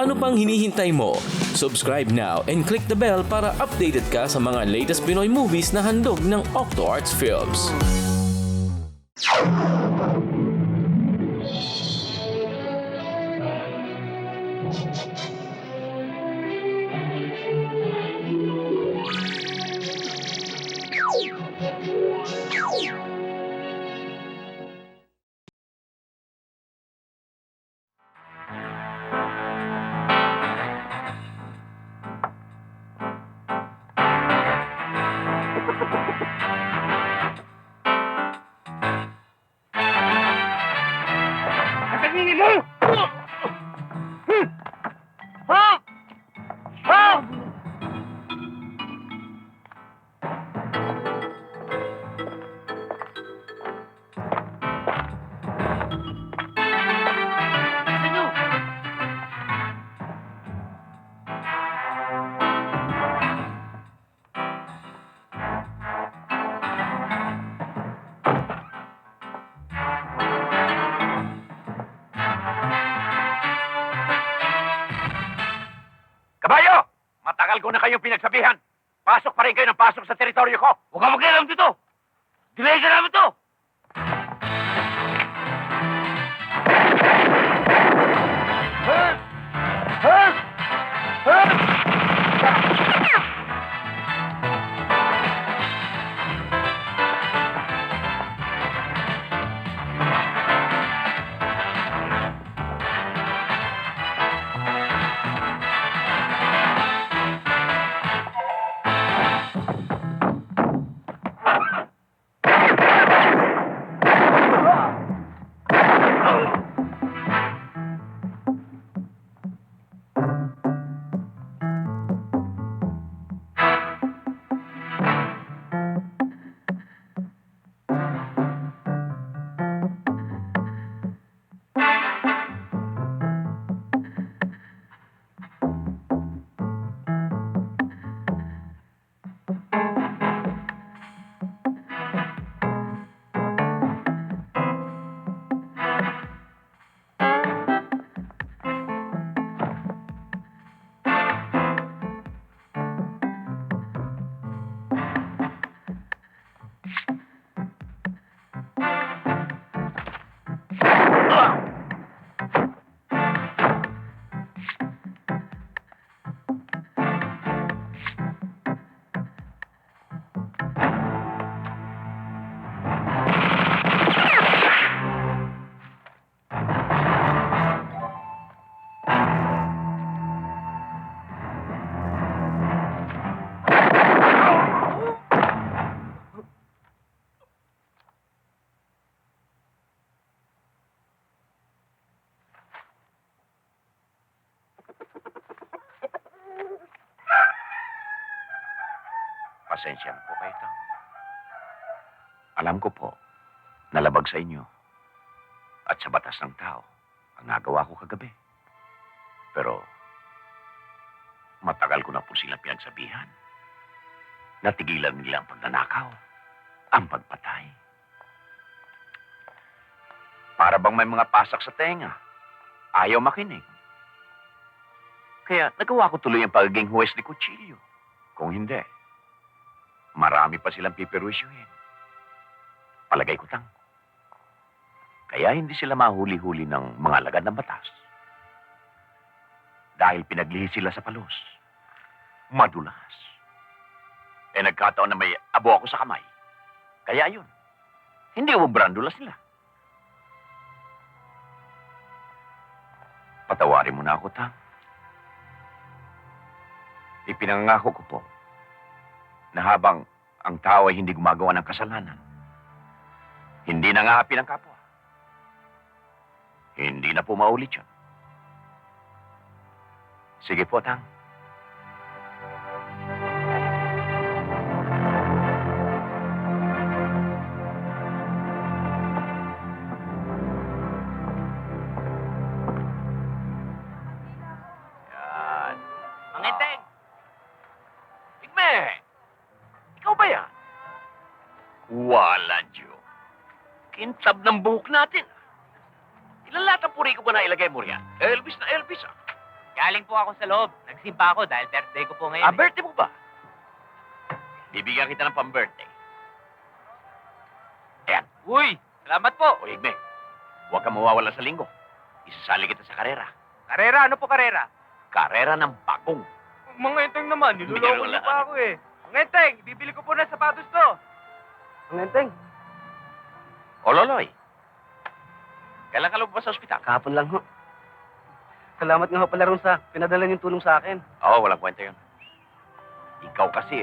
Ano pang hinihintay mo? Subscribe now and click the bell para updated ka sa mga latest Pinoy movies na handog ng Octo Arts Films. Tingin mo! Ha? Ha? Kabayo! Matagal ko na kayong pinagsabihan. Pasok pa rin kayo ng pasok sa teritoryo ko. Huwag ka mag-ilam dito. Delay ka namin to. Pasensya na po kayo, Tang. Alam ko po, nalabag sa inyo at sa batas ng tao ang nagawa ko kagabi. Pero, matagal ko na po silang pinagsabihan. Natigilan nila ang pagnanakaw, ang pagpatay. Para bang may mga pasak sa tenga, ayaw makinig. Kaya nagawa ko tuloy ang pagiging huwes ni Cuchillo. Kung hindi, marami pa silang piperwisyuhin. Palagay ko, Tang. Kaya hindi sila mahuli-huli ng mga alagad ng batas. Dahil pinaglihi sila sa palos. Madulas. Nagkataon na may abo ako sa kamay. Kaya yun. Hindi umbrandula sila. Patawarin mo na ako, Tang. Ipinangako ko po na habang ang tao ay hindi gumagawa ng kasalanan, hindi nangaapi ng kapwa. Hindi na po maulit yun. Sige po, Tang. Yan. Mangiteng! Tigme! Ikaw ba yan? Wala, Diyo. Kintab ng buhok natin. Ilan lahat ang puri ko ba na ilagay mo riyan? Elvis na Elvis, ah. Galing po ako sa loob. Nagsimba ako dahil birthday ko po ngayon. Birthday mo ba? Bibigyan kita ng pang-birthday. Ayan. Uy, salamat po. O, Igme, huwag kang mawawala sa linggo. Isasali kita sa karera. Karera, ano po karera? Karera ng bagong. Mga enteng naman, niloloko Bigyan niyo wala. pa ako eh. Mga enteng, bibili ko po na sapatos to. Ang enteng, O, Loloy. Kailan ka lumabas sa ospital? kahapon lang ho. Salamat nga ho pala ron sa pinadala niyong tulong sa akin. Oo, walang kwenta yun. Ikaw kasi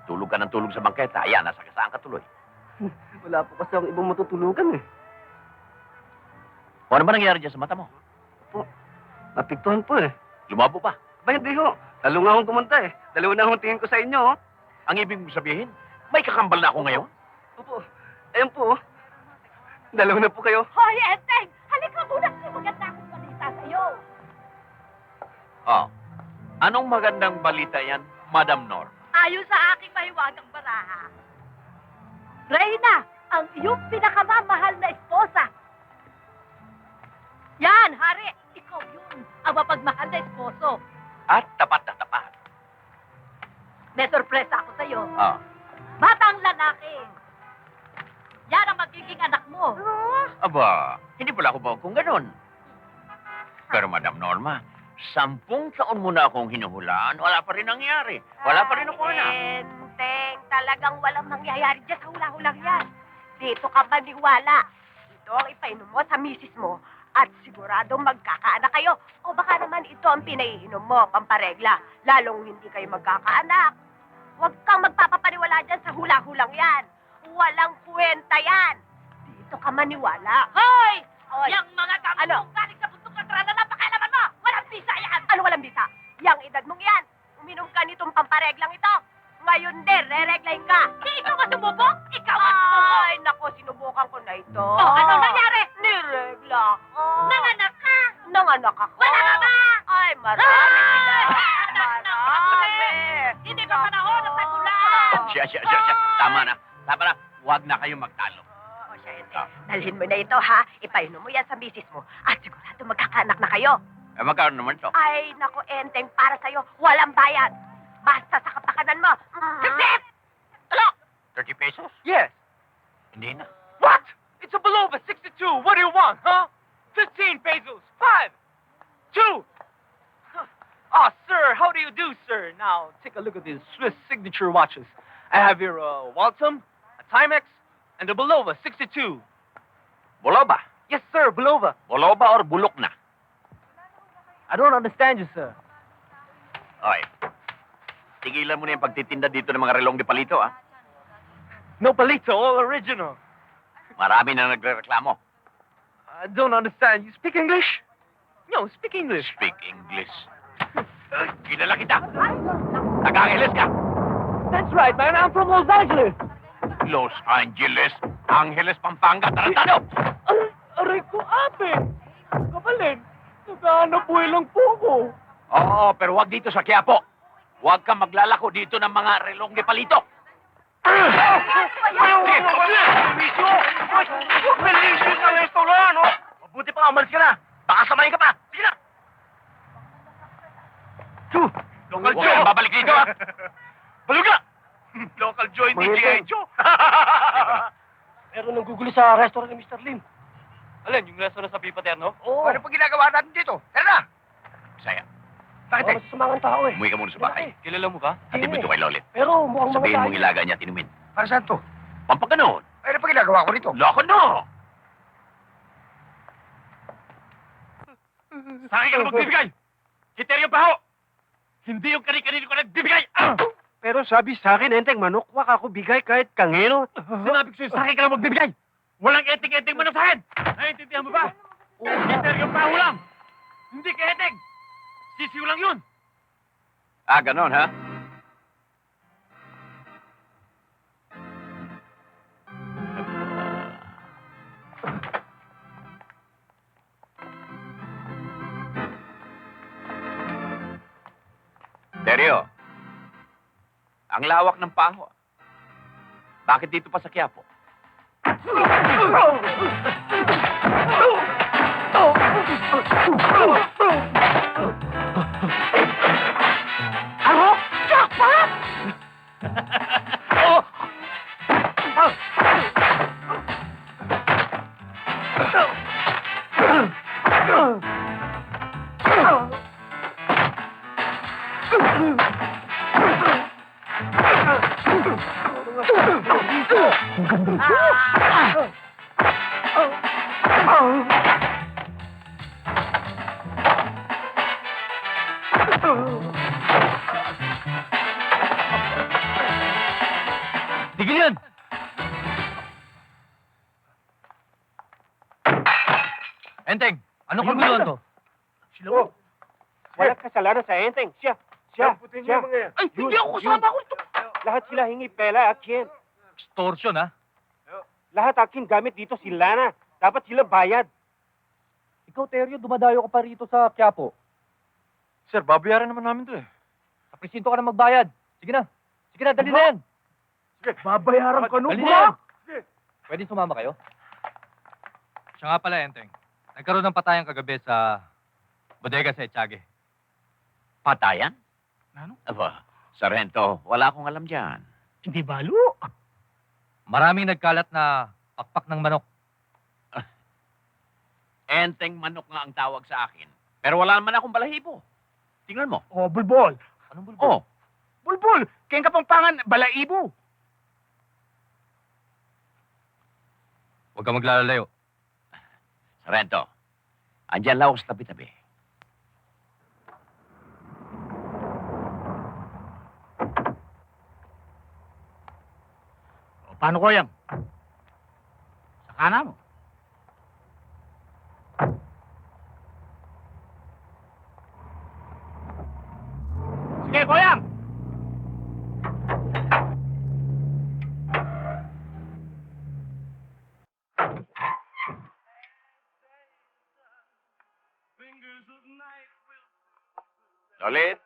tulog ka ng tulog sa bangketa. Ayan, nasa kasaan ka tuloy. Wala po kasi akong ibang matutulugan eh. O ano ba nangyari dyan sa mata mo? Napiktuhan po eh. Lumabo pa. Ba hindi ho. Lalo nga akong kumanta eh. Dalawa na akong tingin ko sa inyo ho. Ang ibig mong sabihin, may kakambal na ako ngayon? Opo. Ayun po. Dalawa na po kayo. Hoy, Enteng! Halika muna! May maganda akong balita sa'yo. Oh. Anong magandang balita yan, Madam Nor? Ayon sa aking mahiwagang baraha, Reyna, ang iyong pinakamamahal na esposa. Yan, hari! Ikaw yun, ang mapagmahal na esposo. At tapat na tapat. May sorpresa ako sa'yo. Ah. Batang lalaki. Yan ang magiging anak mo. Aba, hindi pala ako ba kung ganun. Pero Madam Norma, 10 taon mo na akong hinuhulaan, wala pa rin nangyari. Wala pa rin ako anak. Enteng, talagang walang mangyayari dyan sa hula-hulang yan. Dito ka maniwala. Ito ang ipainom mo sa misis mo at siguradong magkakaanak kayo. O baka naman ito ang pinaiinom mo, pamparegla. Lalong hindi kayo magkakaanak. Huwag kang magpapapaniwala dyan sa hula-hulang yan. Walang kwenta yan. Dito ka maniwala. Hoy! Yang mga kamong galing sa bundok na trana na pakialaman mo! Walang bisa yan! Ano walang bisa? Yang edad mong yan, uminom ka nitong pampareglang ito. Ngayon din, re-reglahin ka. Ikaw ka sumubok? Ikaw ang sumubok? Ay, naku, sinubukan ko na ito. Oh, ano nangyari? Niregla ko. Nanganak ka? Nanganak ako. Wala ka ba? Ay, marami sila. Marami. Hindi ka panahon ng tagulan. Siya. Tama na. Huwag na kayong magtalo. O, siya, dalhin mo na ito, ha? Ipainom mo yan sa misis mo. At sigurado magkakaanak na kayo. Magkano naman to? Ay, naku, Enteng, para sa'yo, walang bayad. Basta sa kapakanan mo. Sip! Talo! 30 pesos? Yes. Hindi na. What? It's a Belova 62. What do you want, huh? 15 pesos. 5. 2. Ah, sir, how do you do, sir? Now, take a look at these Swiss signature watches. I have here a Waltham, a Timex, and a Belova 62. Boloba? Yes, sir, Belova. Boloba or bulok na? I don't understand you, sir. Oy. Tigilan mo na yung pagtitinda dito ng mga relong de palito, ah. No palito, all original. Marami na nagre-reklamo. I don't understand. You speak English? No, speak English. Speak English. Kilala kita. Taga-Angeles ka. That's right, man. I'm from Los Angeles. Los Angeles. Angeles, Pampanga. Tarantado. Aray ko, ate. Kapaling, naghahanap buhay lang po ako. Oo, pero wag dito sa Quiapo. Huwag kang maglalako dito ng mga relong de palito. Malisyo sa restaurant, no? Mabuti pa, umalis ka na. Baka samayin ka pa. Sige na. Local Joe. Huwag kang babalik dito, ha? Balog ka! Local Joe, hindi Mga G.I. ito. Joe. Meron nang gugulo sa restaurant ni Mr. Lim. Alin, yung restaurant sa Pipaterno? Oo. Ano pa ginagawa natin dito? Tara na! Saya. Bakit eh? Masasamangan tao eh. Umuwi ka muna sa bahay. Kilala mo ba? Hatid mo ito kay Lolit. Pero mukhang mga Sabihin tayo. mong ilaga niya at inumin. Para saan to? Pampaganon. Ano pa ginagawa ko rito? Loko no! Sa akin ka na magbibigay! Kriteryo pa ho! Hindi yung kani-kanino ko nagbibigay! Pero sabi sa akin, Enteng, manok, wak ako bigay kahit kangeno. Sinabi ko sa'yo, sa akin ka na magbibigay! Walang eting-eting mo na sa akin! Naiintindihan mo ba? Kriteryo pa ho lang! Hindi ka eting! Sisiw lang yun! Ah, ganon ha? Seryo, ang lawak ng paho. Bakit dito pa sa Quiapo? Tigil yan! Enteng, ano kang guluhan to? Silo. Walang kasalanan sa Enteng. Siya. Siya. Ay, hindi ako kasama ko ito! Lahat sila hingi pera, akin. Extortion, ha? Lahat akin gamit dito si Lana. Dapat sila bayad. Ikaw, Teryo, dumadayo ka pa rito sa Quiapo. Sir, babayaran naman namin to eh. Sa presinto ka na magbayad. Sige na. Sige na, dali na yan. Babayaran ka Dali na yan. Pwede sumama kayo? Siya nga pala, Enteng. Nagkaroon ng patayan kagabi sa bodega sa Etiague. Patayan? Ano? Aba, Sargento, wala akong alam dyan. Hindi balo. Maraming nagkalat na pakpak ng manok. Enteng manok nga ang tawag sa akin. Pero wala naman akong balahibo. Tingnan mo. Oh, bulbol. Anong bulbul? Oh, Bulbol. Kaya kapampangan, balaibo. Huwag ka maglalalayo. Sargento, andyan lang ako sa tabi-tabi. Paano ko yan? Sa kanan mo. Sige, Koyang! Lolit?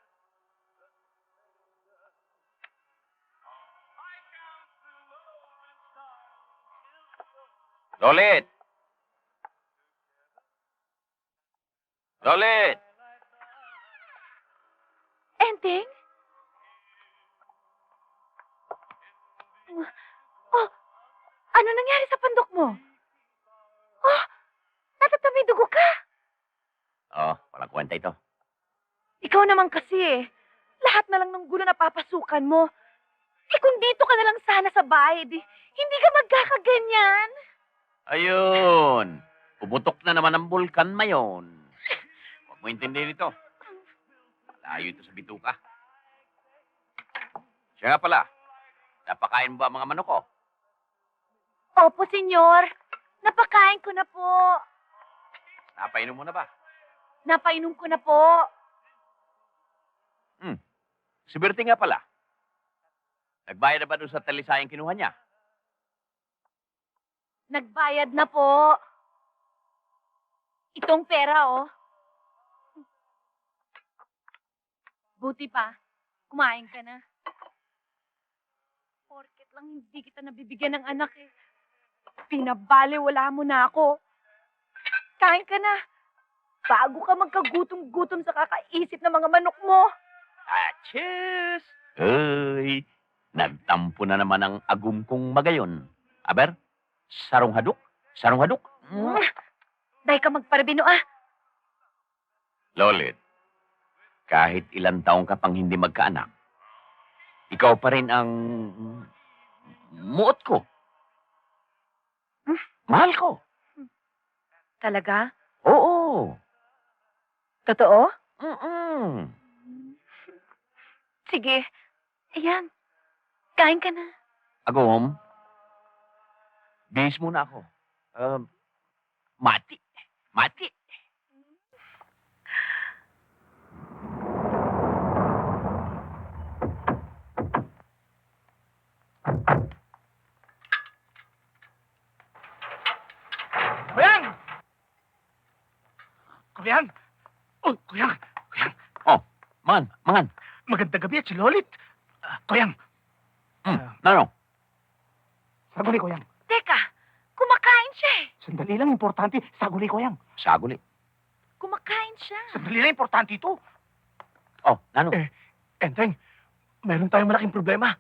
Lolit? Lolit? Enteng? Oh, ano nangyari sa pandok mo? Oh, natatami dugo ka. Oh, walang kwenta ito. Ikaw naman kasi eh. Lahat na lang ng gulo na papasukan mo. Eh kung dito ka na lang sana sa bahay, hindi ka magkakaganyan. Ayun. Pumutok na naman ang bulkan mayon. Huwag mo intindihin ito. Malayo ito sa bituka. Siya nga pala. Napakain mo ba ang mga manok ko? Opo, senyor. Napakain ko na po. Napainom mo na ba? Napainom ko na po. Si Bertie nga pala. Nagbayad na ba doon sa talisayang kinuha niya? Nagbayad na po. Itong pera, oh. Buti pa, kumain ka na. Porket lang hindi kita nabibigyan ng anak eh. Pinabaliwala mo na ako. Kain ka na. Bago ka magkagutom-gutom sa kakaisip ng mga manok mo. Achis! Ay, nagtampo na naman ang agum kong magayon. Aber, sarong hadok? Sarong hadok? Dahil ka magparabino ah. Lolit, kahit ilang taong ka pang hindi magkaanak, ikaw pa rin ang muot ko. Mahal ko. Talaga? Oo. Totoo? Mm-mm. Sige. Ayan. Kain ka na. Agum, bihis muna ako. Mati. Mati. Kuyang! Kuyang! Oh, Kuyang! Kuyang! Mangan. Magandang gabi at si Lolit. Kuyang! Ano? Saguli, Kuyang. Teka, kumakain siya eh. Sandali lang, importante. Saguli, Kuyang. Saguli. Kumakain siya. Sandali lang, importante ito. Oh, ano? Enteng, meron tayong malaking problema.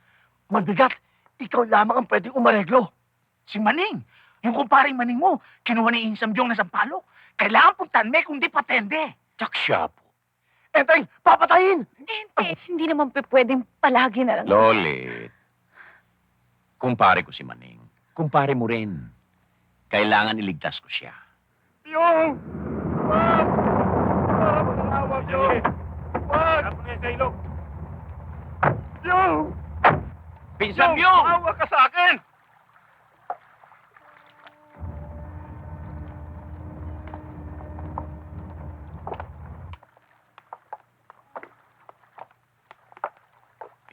Mabigat. Ikaw lamang ang pwedeng umareglo. Si Maning. Yung kumparing Maning mo, kinuha ni Insam Jong na sampalo. Kailangan puntan may kung di patende. Tsak siya po. Enteng, papatayin! Hindi naman pwedeng palagi na lang. Lolit, kumpare ko si Maning. Kumpare mo rin. Kailangan iligtas ko siya. Yung! Wag! Wag! Wag! Wag! Yung! Pinsan Byong! Awa ka sa akin!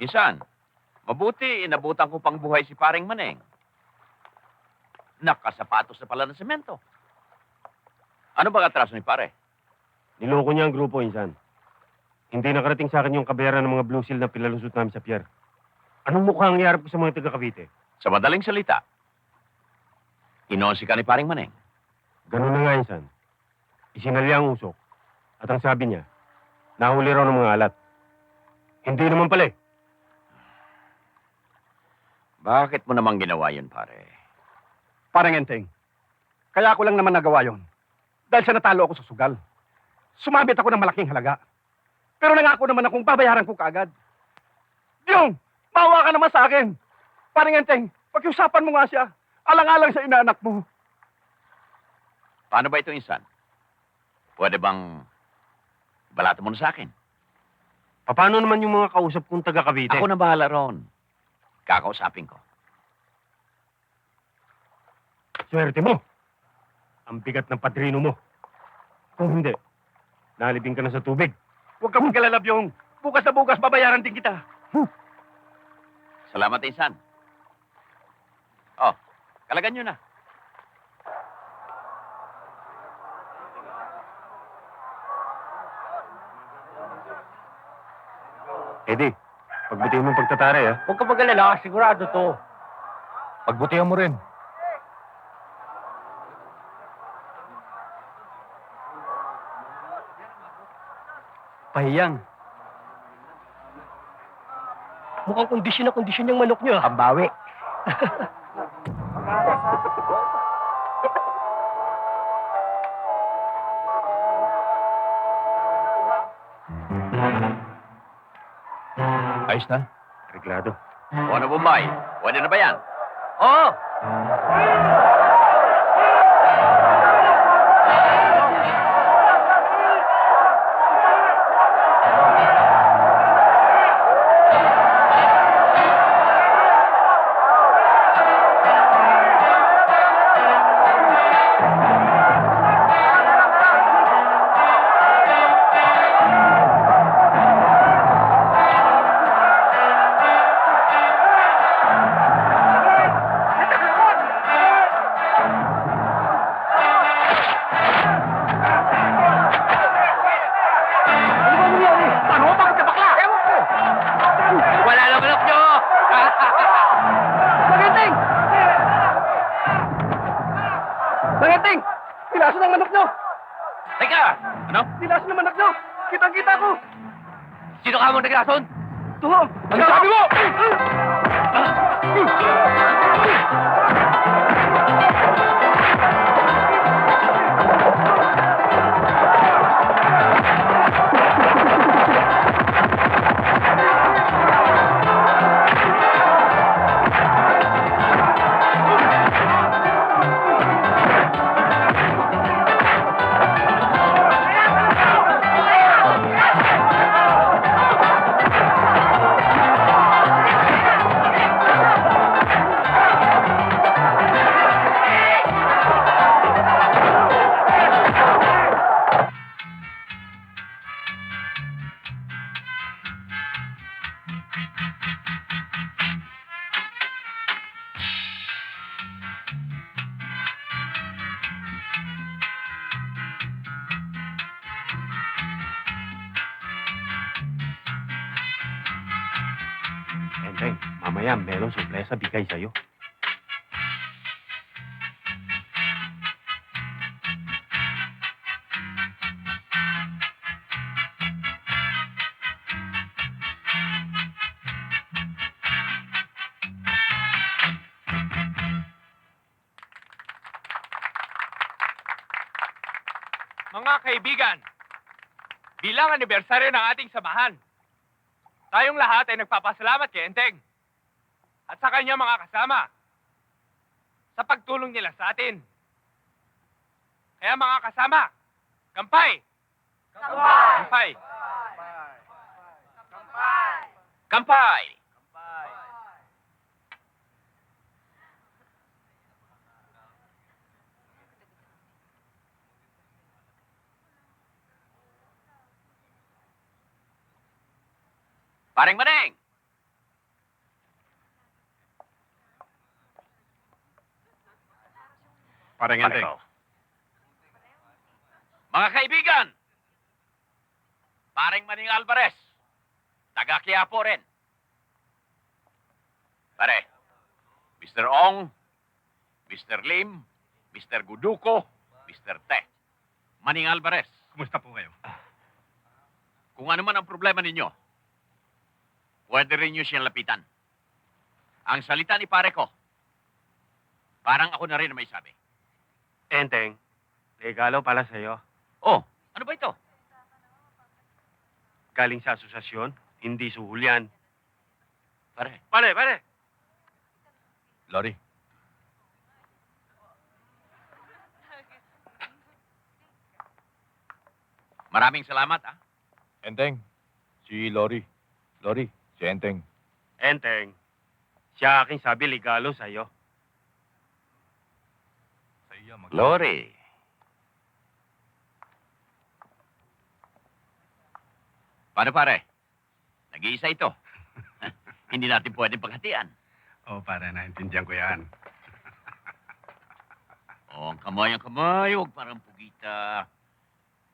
Pinsan, mabuti inabutan ko pang buhay si paring Maneng. Nakasapatos na pala ng semento. Ano ba atraso ni pare? Niloko niya ang grupo, insan. Hindi nakarating sa akin yung kabayaran ng mga blue seal na pinalusot namin sa pier. Anong mukha ang iarap ko sa mga taga Cavite? Sa madaling salita, kinonsi ka ni paring Maneng. Ganun na nga, insan. Isinalya ang usok. At ang sabi niya, nahuli raw ng mga alat. Hindi naman pala eh. Bakit mo namang ginawa yun, pare? Parang Enteng, kaya ko lang naman nagawa yon. Dahil sa natalo ako sa sugal. Sumabit ako ng malaking halaga. Pero nangako naman akong babayaran ko kaagad. Yung, maawa ka naman sa akin. Parang Enteng, pakiusapan mo nga siya. Alang-alang sa inaanak mo. Paano ba ito, insan? Pwede bang balata mo na sa akin? Paano naman yung mga kausap kong taga Cavite? Ako na bahala ron. Kakausapin ko. Swerte mo. Ang bigat ng padrino mo. Kung hindi, nalibing ka na sa tubig. Huwag ka mag-alala, Byong. Bukas na bukas, babayaran din kita. Salamat, insan. Oh, kalagan nyo na. Eddie, pagbutihin mo ang pagtatari, ha? Huwag ka mag-alala, sigurado to. Pagbutihan mo rin. Pahiyang. Mukhang kondisyon yung manok nyo. Pambawi. Ayos na? Reglado. O ano, Bombay? Pwede na ba yan? Oh! Wala na manok nyo! Bagenteng! Bagenteng! Nilaso ng manok nyo! Teka! Ano? Nilaso ng manok nyo! Kitang-kita ko! Sino ka mo naglason? Tuho! Ano sabi mo? Enteng, mamaya meron sorpresa bigay sa'yo. Mga kaibigan, Bilang anibersaryo ng ating samahan, tayong lahat ay nagpapasalamat kay Enteng at sa kanyang mga kasama sa pagtulong nila sa atin. Kaya mga kasama, kampay! Kampay! Kampay! Paring Maneng! Parang enteng. Pareho. Mga kaibigan, paring Maning Alvarez, taga Quiapo rin. Pare, Mr. Ong, Mr. Lim, Mr. Guduko, Mr. Te. Maning Alvarez, Kumusta po kayo? kung ano man ang problema ninyo, pwede rin nyo siyang lapitan. Ang salita ni pare ko, parang ako na rin ang may sabi. Enteng, regalo pala sa'yo. Oh, ano ba ito? Galing sa asosasyon, hindi suhol yan. Pare, Pare! Lori. maraming salamat ah. Enteng. Si Lori. Lori, si Enteng. Enteng, siya aking sabi regalo sa'yo. Sa iya mag... Lori. Paano pare? Nag-iisa ito. Hindi natin pwedeng paghatian. Oo, pare, naintindihan ko yan. Oh, ang kamay, ang kamay. Huwag parang pugita.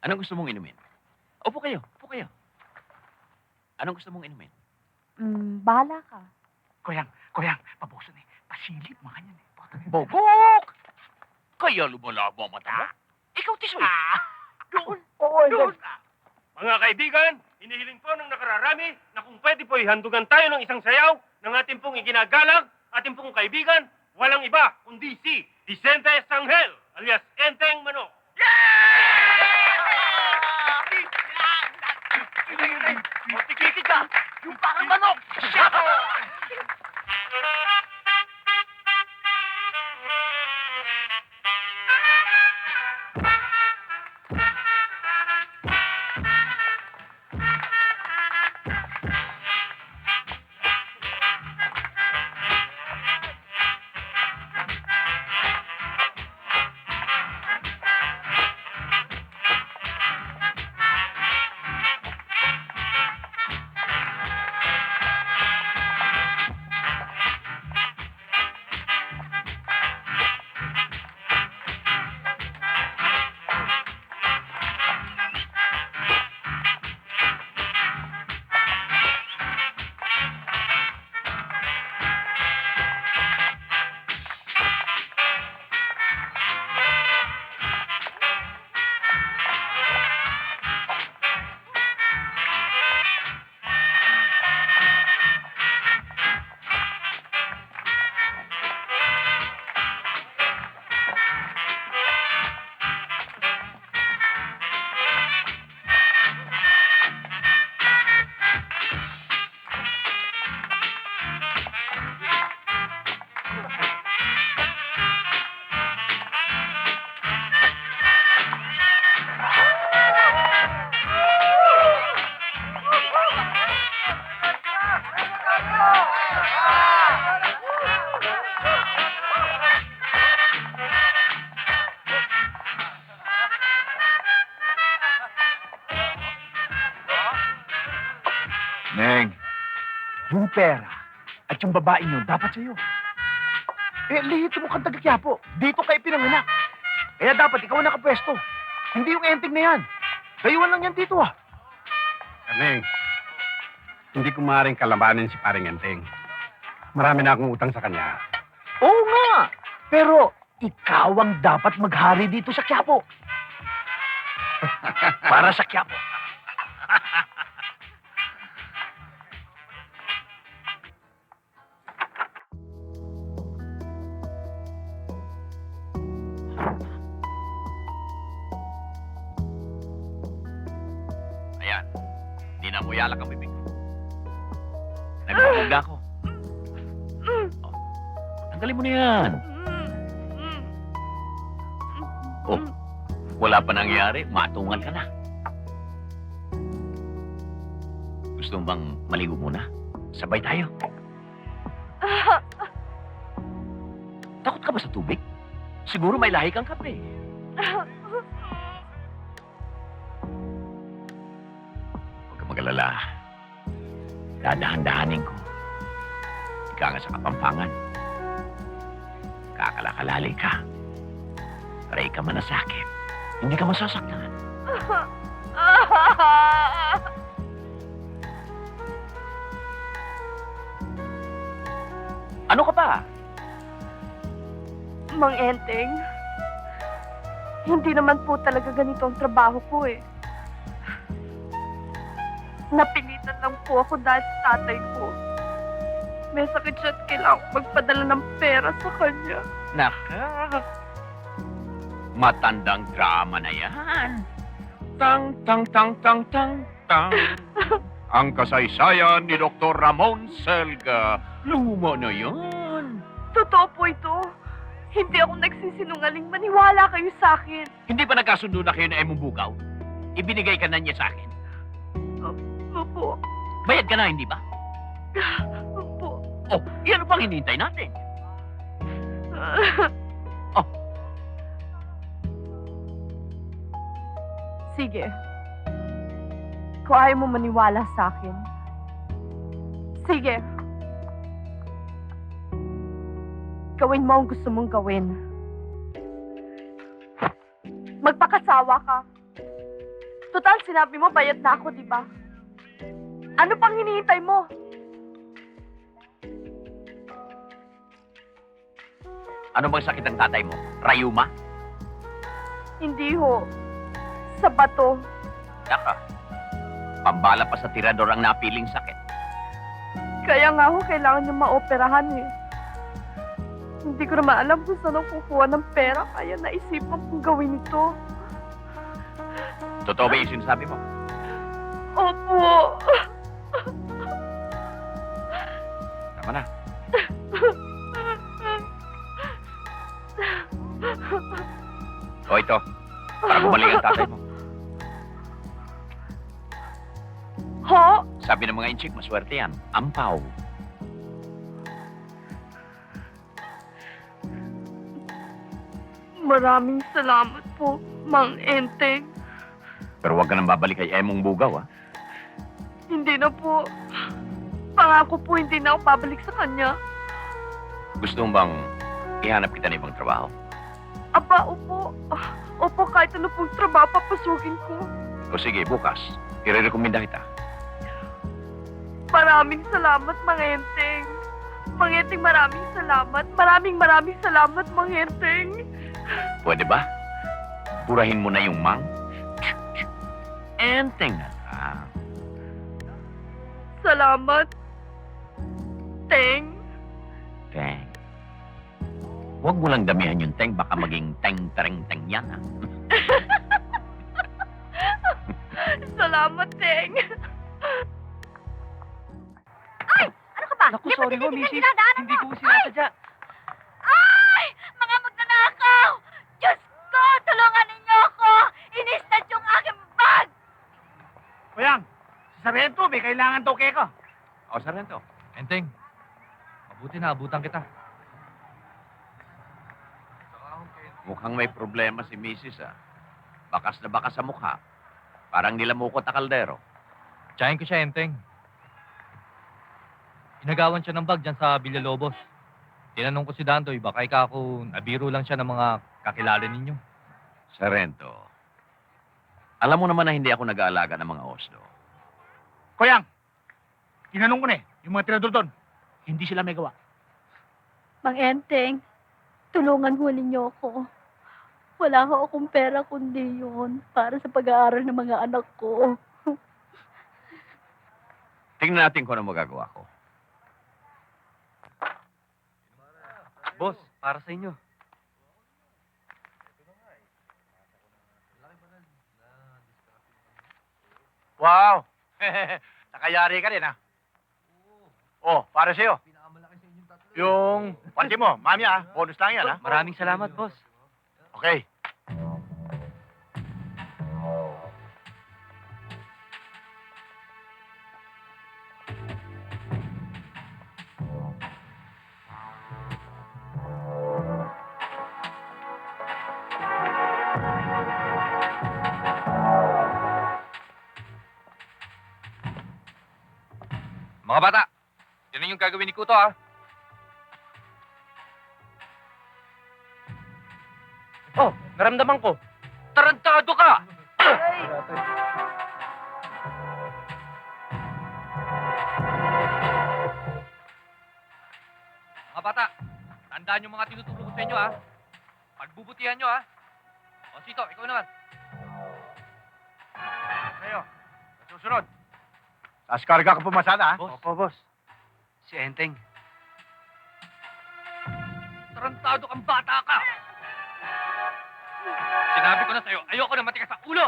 Anong gusto mong inumin? Upo kayo, upo kayo. Anong gusto mong inumin? Bahala ka. Koyang, pabuso na eh. Pasilip mo kanyan eh. Bogok! Kaya lumalabo ang mata mo? Ikaw, Tisoy. Doon. Doon. Mga kaibigan, hinihiling po ng nakararami na kung pwede po ihandugan tayo ng isang sayaw ng ating pong iginagalang, ating pong kaibigan, walang iba kundi si Vicente Sanghel, alias Enteng Manok. Tikikit ka! Yung parang manok! Neng. Yung pera at yung babae nyo, dapat sa'yo. Eh, lihito mo kang taga-Quiapo. Dito kayo pinanganak. Kaya dapat ikaw ang nakapwesto. Hindi yung enteng na yan. Dayuan lang yan dito, ah. Kaneng, hindi ko maaaring kalabanin si paring enteng. Marami na akong utang sa kanya. Oo nga! Pero ikaw ang dapat maghari dito sa Quiapo. Para sa Quiapo. Ayan. Hindi na muyalak ang bibig. Nagpapagda ako. Oh. Tanggalin mo na yan. Oh. Wala pa nangyari. Matungal ka na. Gusto mo bang maligo muna? Sabay tayo. Takot ka ba sa tubig? Siguro may lahi kang kape. Huwag ka mag-alala. Dadahan-dahanin ko. Ika nga sa Kapampangan. Kakalakalali ka. Paray ka man na sakit. Hindi ka masasaktan. Ano ka ba? Mang Enteng, hindi naman po talaga ganito ang trabaho ko eh. Napilitan lang po ako dahil sa tatay ko. May sakit siya at kailangan ko magpadala ng pera sa kanya. Naka. Matandang drama na yan. Tang, tang, tang, tang, tang, tang. Ang kasaysayan ni Dr. Ramon Selga. Luma na yan. Totoo po ito. Hindi ako nagsisinungaling. Maniwala kayo sa akin. Hindi ba nagkasundo na kayo na Emong Bugaw? Ibinigay ka na niya sa akin. Opo. Bayad ka na, hindi ba? Opo. Oh, yan pang hinihintay natin. Sige. Kung ayaw mo maniwala sa akin. Sige. Gawin mo ang gusto mong gawin. Magpakasawa ka. Total, sinabi mo, bayad na ako, di ba? Ano pang hinihintay mo? Ano bang sakit ng tatay mo? Rayuma? Hindi ho. Sa bato. Naka. Pambala pa sa tirador ang napiling sakit. Kaya nga ho, kailangan niya maoperahan eh. Hindi ko naman alam kung saan ako kukuha ng pera, kaya naisipan kong gawin ito. Totoo ba yung sinasabi mo? Opo. Tama na. O ito, para bumalik ang tatay mo. Ho? Sabi ng mga inchik, maswerte yan. Ampaw. Maraming salamat po, Mang Enteng. Pero huwag ka nang babalik kay Emong Bugaw, ah. Hindi na po. Pangako po, hindi na ako babalik sa kanya. Gusto mo bang ihanap kita ng ibang trabaho? Aba, opo. Opo, kahit ano pong trabaho, papasukin ko. O sige, bukas. Irerekomenda kita. Maraming salamat, Mang Enteng. Mang Enteng, maraming salamat. Maraming salamat, Mang Enteng. Pwede ba? Burahin mo na yung mang. Enteng na lang. Salamat. Teng. Teng. Huwag mo lang damihan yung teng, baka maging teng-tereng-teng yan, ah. Salamat, Teng. Ay! Ano ka ba? Naku, Di ba sorry ho, tinitignan misis. dinadaanan Hindi mo? ko sinasadya. Ay! Mga magnanakaw! Diyos ko! Tulungan ninyo ako! Inistat yung aking bag! Kuyang, si Sargento, may kailangan to ko. O, Sargento. Enteng, mabuti na abutan kita. Mukhang may problema si Mrs. ah. Bakas na bakas sa mukha. Parang nilamukot na kaldero. Tsahin ko siya, Enteng. Inagawan siya ng bag dyan sa Villalobos. Tinanong ko si Dandoy, baka ako nabiro lang siya ng mga kakilala ninyo. Sargento, alam mo naman na hindi ako nag-aalaga ng mga oslo. Kuyang, tinanong ko na yung mga tirador doon. Hindi sila may gawa. Mang Enteng, tulungan ho ninyo ako. Wala ho akong pera kundi yun para sa pag-aaral ng mga anak ko. Tingnan natin kung ano magagawa ko. Boss, para sa inyo. Wow! Nakayari ka rin, ha? Oh, para sa'yo. Yung party mo, mami, bonus lang yan, ha? Maraming salamat, boss. Okay. Mga bata, yan yung gagawin ni Kuto, ha? Oh, naramdaman ko. Tarantado ka! Mga bata, tandaan yung mga tinuturo ko sa inyo, ha? Pagbubutihan nyo, ha? O, Sito, ikaw naman. Sa'yo. Susunod. Tapos karga ka pumasada, ha? Opo, boss. Si Enteng. Tarantado kang bata ka! Sinabi ko na sa'yo, ayoko na matikas sa ulo!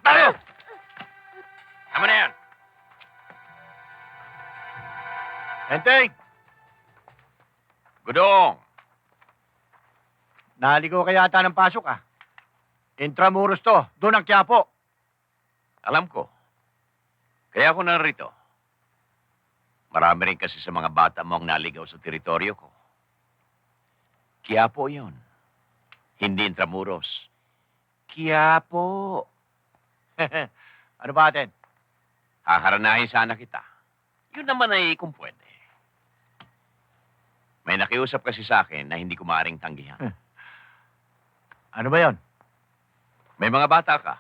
Tayo! Tama na yan. Enteng! Gudong! Naligaw ka yata ng pasok, Intramuros to. Doon ang Quiapo. Alam ko. Kaya ako narito. Marami rin kasi sa mga bata mo ang naligaw sa teritoryo ko. Quiapo yun. Hindi Intramuros. Quiapo. Ano ba atin? Haharanahin sana kita. Yun naman ay kung pwede. May nakiusap kasi sa akin na hindi ko maaaring tanggihan. Ano ba yon? May mga bata ka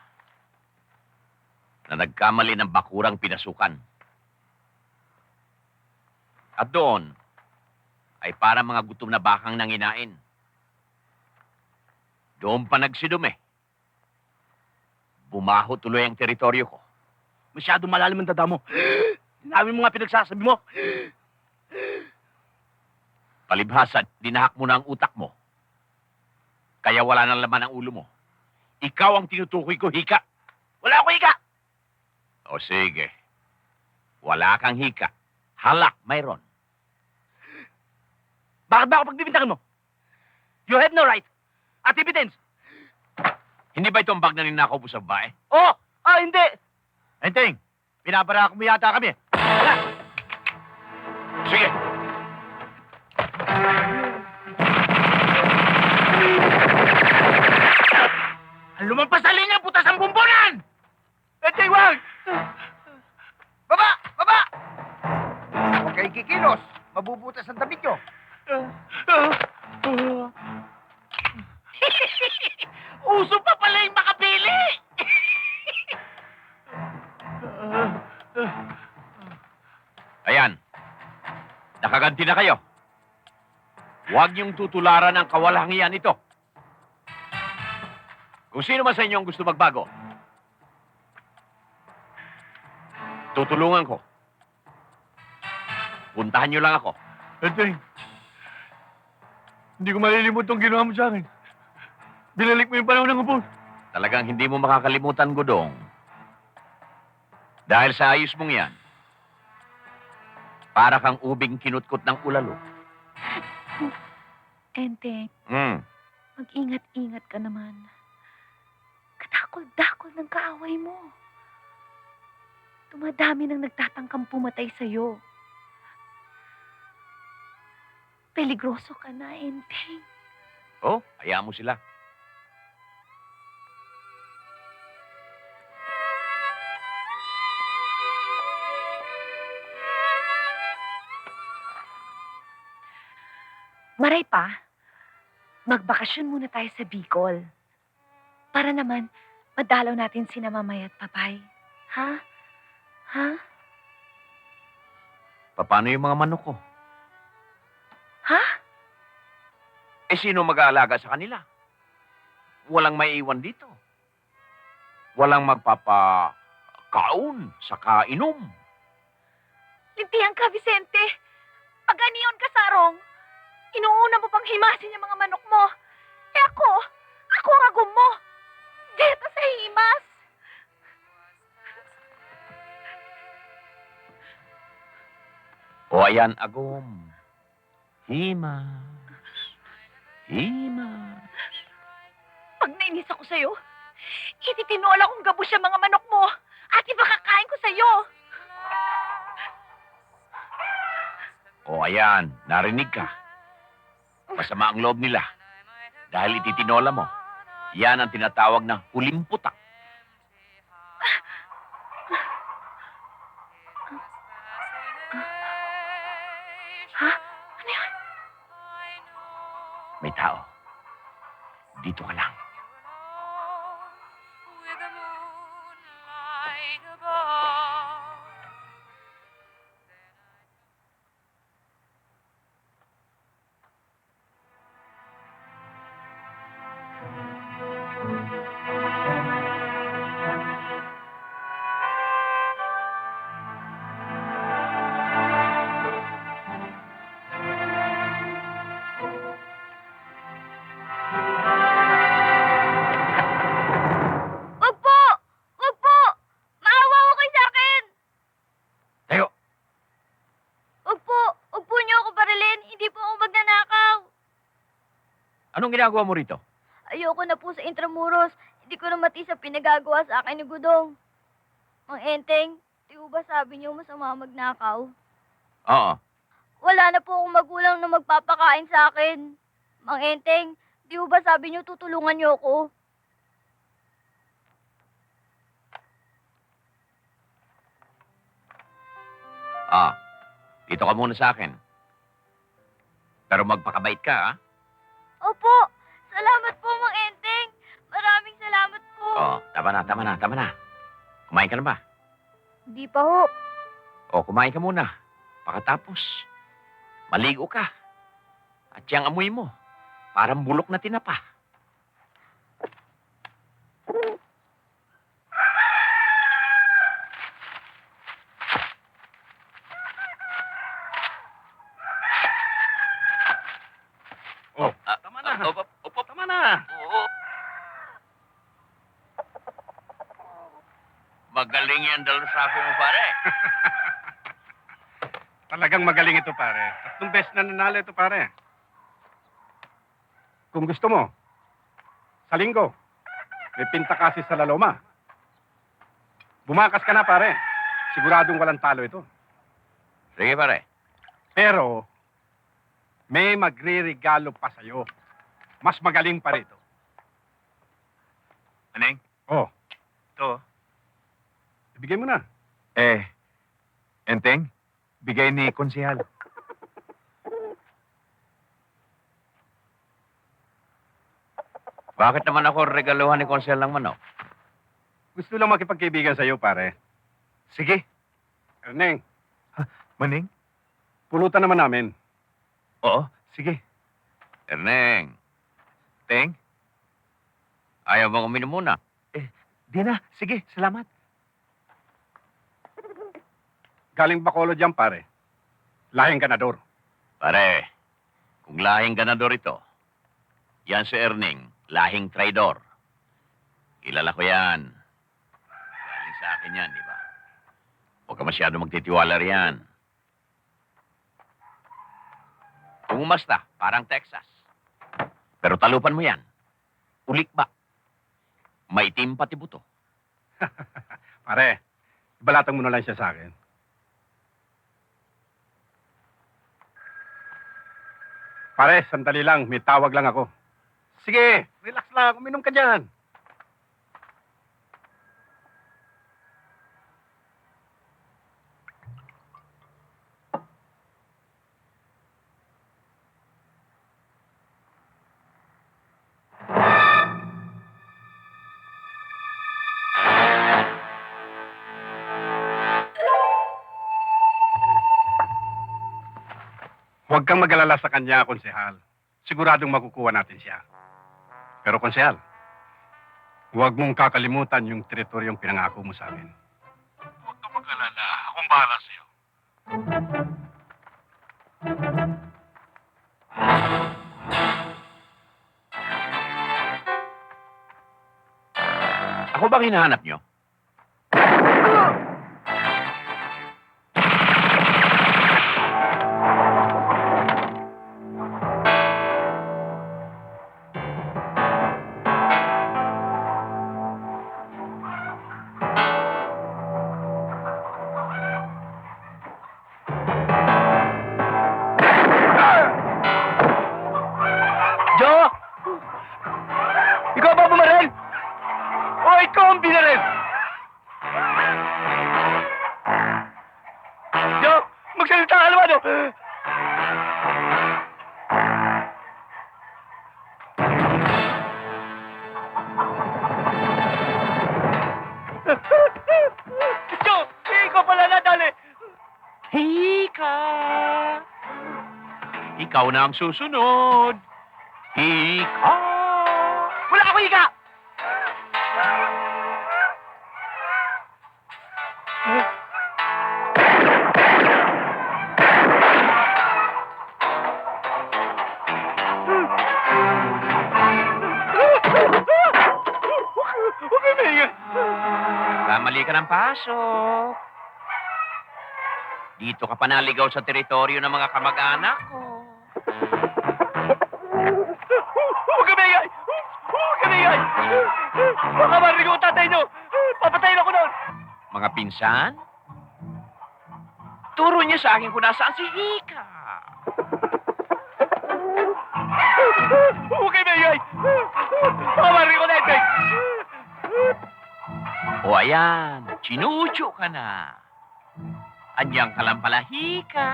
na nagkamali ng bakurang pinasukan. At doon ay para mga gutom na bakang nanginain. Doon pa nagsidume. Bumaho tuloy ang teritoryo ko. Masyado malalim ang dada mo. Sinabi mo nga pinagsasabi mo. Palibhasa, dinahak mo na ang utak mo. Kaya wala nang laman ang ulo mo. Ikaw ang tinutukoy ko, hika. Wala ako ika. O sige. Wala kang hika. Halak, mayroon. Bakit ba ako pagbibintangan mo? You have no right. At evidence. Hindi ba ito ang bag na ninakaw mo sa babae? Oh! Hindi. Enteng, pinapara mo yata kami. Sige. Ang lumampas sa linya, putas ang bumbunan! Enteng, wag! Baba! Baba! Huwag kayo kikilos. Mabubutas ang damit nyo. Uso pa pala yung makapili! Ayan. Nakaganti na kayo. Huwag niyong tutularan ng kawalangian ito. Kung sino man sa inyo ang gusto magbago, tutulungan ko. Puntahan niyo lang ako. Enteng, hindi ko malilimot tong ginawa mo sa akin. Binalik mo yung panahon ng upos. Talagang hindi mo makakalimutan, Gudong. Dahil sa ayos mong yan, para kang ubing kinutkot ng ulalo. Enteng, Hmm. mag-ingat-ingat ka naman. Katakol-dakol ng kaaway mo. Dumadami nang nagtatangkang pumatay sa'yo. Peligroso ka na, Enteng. Oh, hayaan mo sila. Maray pa, magbakasyon muna tayo sa Bicol. Para naman, madalaw natin sina Mamay at Papay. Ha? Ha? Paano yung mga manok ko? Ha? Eh, sino mag-aalaga sa kanila? Walang maiiwan dito. Walang magpapakaon sa kainom. Lintihan ka, Vicente. Pag aniyon ka, Sarong, inuuna mo pang himasin yung mga manok mo. Eh ako ang agom mo. Dito sa himas. O ayan, agom. Himas. Himas. Pag nainis ako sa'yo, ititinola kong gabos yung mga manok mo at ipakakain ko sa'yo. O ayan, narinig ka. Masama ang loob nila. Dahil ititinola mo. Yan ang tinatawag na huling putak. Ha? Ano yun? May tao. Dito ka lang. Wag po! Wag po! Maawa ko kayo sa akin! Tayo! Wag po! Wag po niyo ako barilin! Hindi po ako magnanakaw! Anong ginagawa mo rito? Ayoko na po sa Intramuros. Hindi ko na mati sa pinagagawa sa akin ni Gudong. Mang Enteng, di ba sabi niyo masama magnakaw? Oo. Wala na po akong magulang na magpapakain sa akin. Mang Enteng, di ba sabi niyo tutulungan niyo ako? Dito ka muna sa akin. Pero magpakabait ka, ha? Opo! Salamat po, Mang Enteng! Maraming salamat po! Tama na. Kumain ka na ba? Di pa ho. Kumain ka muna. Pakatapos, maligo ka. At yung amoy mo, parang bulok na tinapa. Tama na. Opo, tama na. Magaling yan dalsapo mo, pare. Talagang magaling ito, pare. Tatlong beses na nanalo ito, pare. Kung gusto mo, sa linggo, may pinta kasi sa Laloma. Bumakas ka na, pare. Siguradong walang talo ito. Sige, pare. Pero, may magre-regalo pa sa'yo. Mas magaling pa rito. Aneng? Oh, Ito. ibigay mo na. Enteng, bigay ni konsihal. Bakit naman ako regaluhan ni konsihal ng manok? Gusto lang makipagkaibigan sa'yo, pare. Sige. Erneng, Maning? pulutan naman namin. Oo, sige. Erneng. Teng? Ayaw bang uminom muna? Di na. Sige, salamat. Galing Bacolod yan, pare. Lahing ganador. Pare, kung lahing ganador ito, yan si Erning, lahing traidor. Kilala ko yan. Galing sa akin yan, di ba? Huwag ka masyado magtitiwala riyan. Kung umasta, parang Texas. Pero talupan mo yan. Ulik ba? Maitim pati buto. Pare, ibalatang mo na lang siya sa akin. Pare, sandali lang. May tawag lang ako. Sige, relax lang. Uminom ka dyan. Huwag kang mag-alala sa kanya, konsehal. Siguradong makukuha natin siya. Pero, konsehal, huwag mong kakalimutan yung teritoryong pinangako mo sa amin. Huwag kang mag-alala. Akong bahala sa'yo. Ako bang hinahanap nyo? Alam mo, Joe, ikaw pala nadali. Hika! Ikaw na ang susunod. Hika! Wala ako higa. Huwag kayo maingay. Kamali ka ng pasok. Dito ka pa naligaw sa teritoryo ng mga kamag-anak ko. Huwag kayo maingay. Huwag kayo maingay. Baka marinig ko ang tatay niyo. Papatayin ako noon. Mga pinsan? Turo niyo sa akin kung nasaan si Hika. Huwag kayo maingay. Baka marinig ko na ito. O ayan, chinucho ka na. Andiyan ka lang pala, Hika.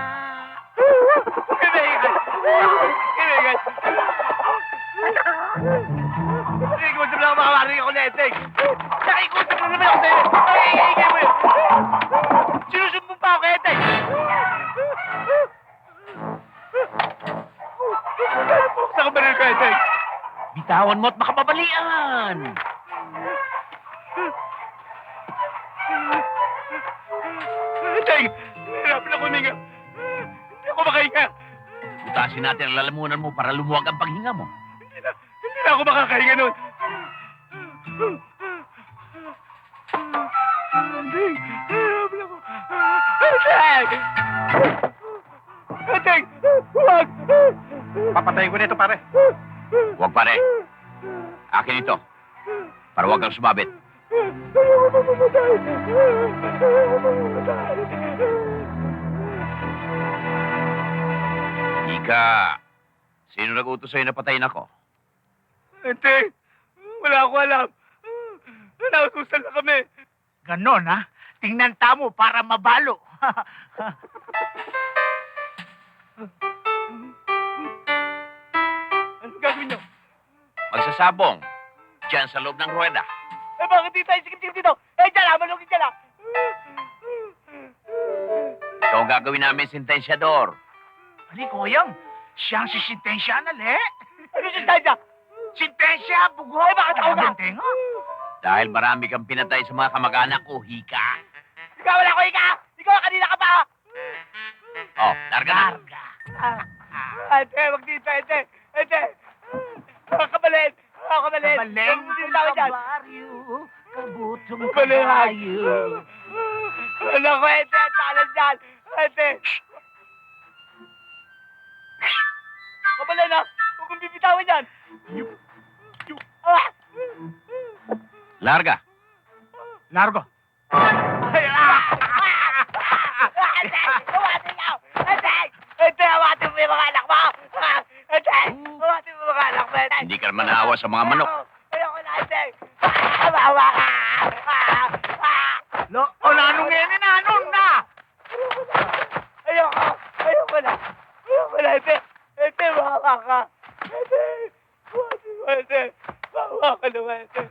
Huwag kayo maingay. Huwag kayo maingay. Nakikutap lang ako, baka marinig ako na ito. Nakikutap lang naman ako sa'yo. Nakikingay mo yun. Sinusumbong pa ako kay ito. Saan ka ba rin kay ito? Bitawan mo at makapabalian. Tay, nahirapan ako huminga. Hindi ako makahinga. Butasin natin ang lalamunan mo para lumuwag ang paghinga mo. Hindi na ako makakahinga nun. Tay, nahirapan ako. Tay! Tay, huwag! Papatayin ko na ito, pare. Huwag pare. Akin ito. Para huwag kang sumabit. Ayoko mamatay! Ayoko mamatay! Hika, sino nag-utos sa'yo na patayin ako? Ate, wala akong alam. Nautusan na kami. Ganon, ha? Tingnan tamo para mabalo. Anong gagawin niyo? Magsasabong. Diyan sa loob ng ruweda. Eh, bakit di tayo sikip-sikip dito? Eh, dyan lang, malungkit dyan lang. Ito ang gagawin namin sentensyador. Ali, Koyang, siyang si Sintensya na, le. Ano siya tayo dyan? Sintensya, bugoy. Ay, bakit ako ba? Bentenga. Dahil marami kang pinatay sa mga kamag-anak ko, Hika. Ikaw, wala ko ika! Ikaw, kanina ka pa! Oh, larga na. Larga. Ate, wag dito, ate! Ate! Kabalin! Kabalin! Kabaleng Huwag mo dito tawag dyan. kabaryo, kabutong Kabalin! kabayo. Ano ko, ate? Talas dyan! Ate! Kabalin, ha? Huwag kong bibitawan yan! Ah! Larga. Largo. Ay, ah! Ate! Awati ka! Ate! Ate, awati mo yung mga anak mo! Ah! Ate! Awati mo yung mga anak mo! Ate! Hindi ka naman naawa sa mga manok. Ayoko na, ate! Ah! Bawa ka! Ah! Ah! Lo, o nanong ene na, anong na? Ayoko! Ayoko na! Ayoko na, ate! Ate, bawa ka! Ate! Awati mo, ate! Bawa ka naman, ate!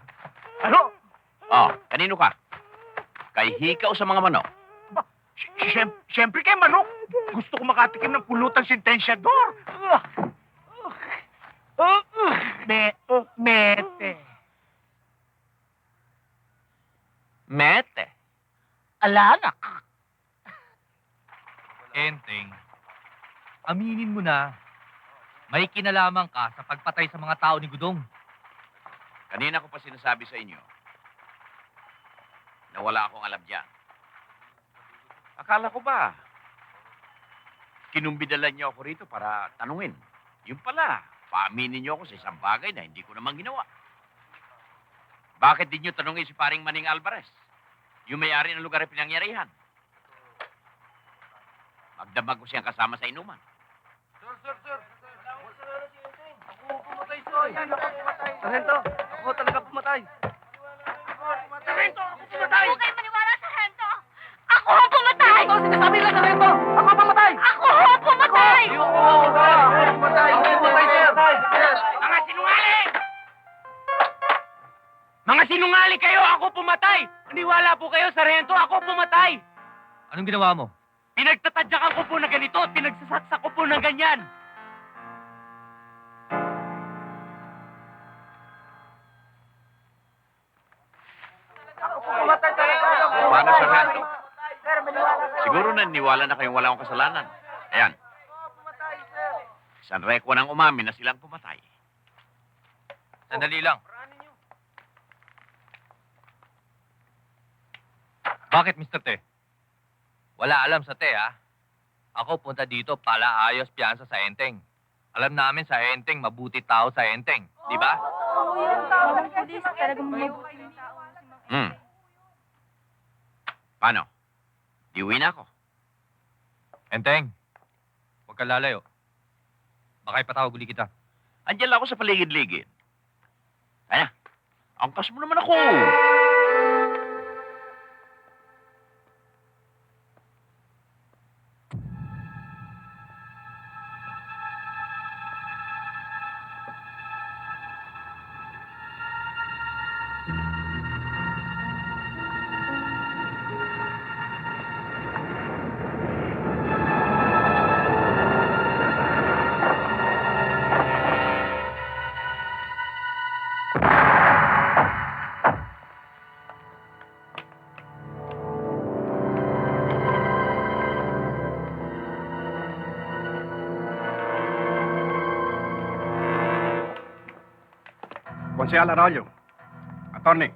Ano? Oh, kanino ka? Kay Hika o sa mga manok? Ba, siyempre kay Manok. Gusto ko makatikim ng pulutang sentensyador. Mete. Mete. Alanak. Enteng, aminin mo na, may kinalaman ka sa pagpatay sa mga tao ni Gudong. Kanina ko pa sinasabi sa inyo na wala akong alam dyan. Akala ko ba, kinumbidalan niyo ako rito para tanungin. Yung pala, paaminin niyo ako sa isang bagay na hindi ko naman ginawa. Bakit di niyo tanungin si paring Maning Alvarez? Yung may-ari ng lugar na pinangyarihan. Magdamag ko siyang kasama sa inuman. Sarento, ako talaga pumatay. Sarento, ako pumatay. Huwag kayo maniwala sa Hento! Ako ang pumatay! Sinasabi lang, Sarento! Ako pumatay! Ako Sinungaling kayo! Ako pumatay! Maniwala po kayo, Sargento! Ako pumatay! Anong ginawa mo? Pinagtatadyakan ko po na ganito at pinagsasaksak ko po ng ganyan. Paano, Sargento? Siguro naniniwala na kayong wala akong kasalanan. Ayan. San Reco nang umamin na silang pumatay. Sandali lang. Bakit, Mr. Te? Wala alam sa Te, ha? Ako punta dito pala ayos piyansa sa Enteng. Alam namin sa Enteng, mabuti tao sa Enteng. Di ba? Oo, yun. Mga pulis, talagang mabuti yung tao. Paano? Iuwi na ako. Enteng, huwag ka lalayo. Baka ipatawag uli kita. Andiyan lang ako sa paligid-ligid. Kaya, angkas mo naman ako. Konsehal Arroyo. Attorney.